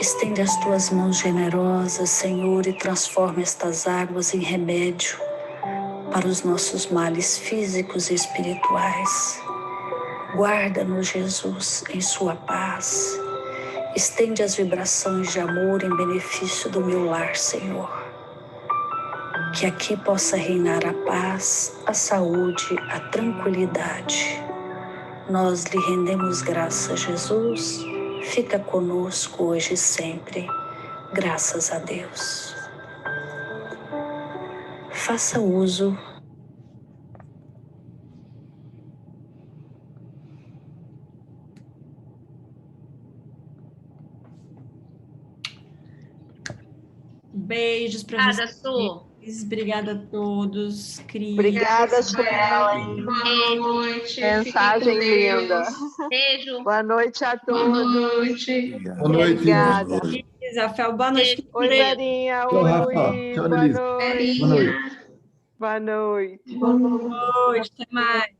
estende as tuas mãos generosas, Senhor, e transforma estas águas em remédio para os nossos males físicos e espirituais. Guarda-nos, Jesus, em sua paz. Estende as vibrações de amor em benefício do meu lar, Senhor. Que aqui possa reinar a paz, a saúde, a tranquilidade. Nós lhe rendemos graças, Jesus. Fica conosco hoje e sempre. Graças a Deus. Faça uso Beijos para vocês. Obrigada a todos. Cris. Obrigada, Suelen. Boa noite. Mensagem linda. Beijo. Boa noite a todos. Boa noite. Boa noite. Obrigada. Rafael, boa noite. Oi, Verinha. Tchau, Oi, Rafa. Luiz. Tchau, Boa Annelise. noite. Boa noite. Boa noite. Boa noite. Boa noite. Até mais.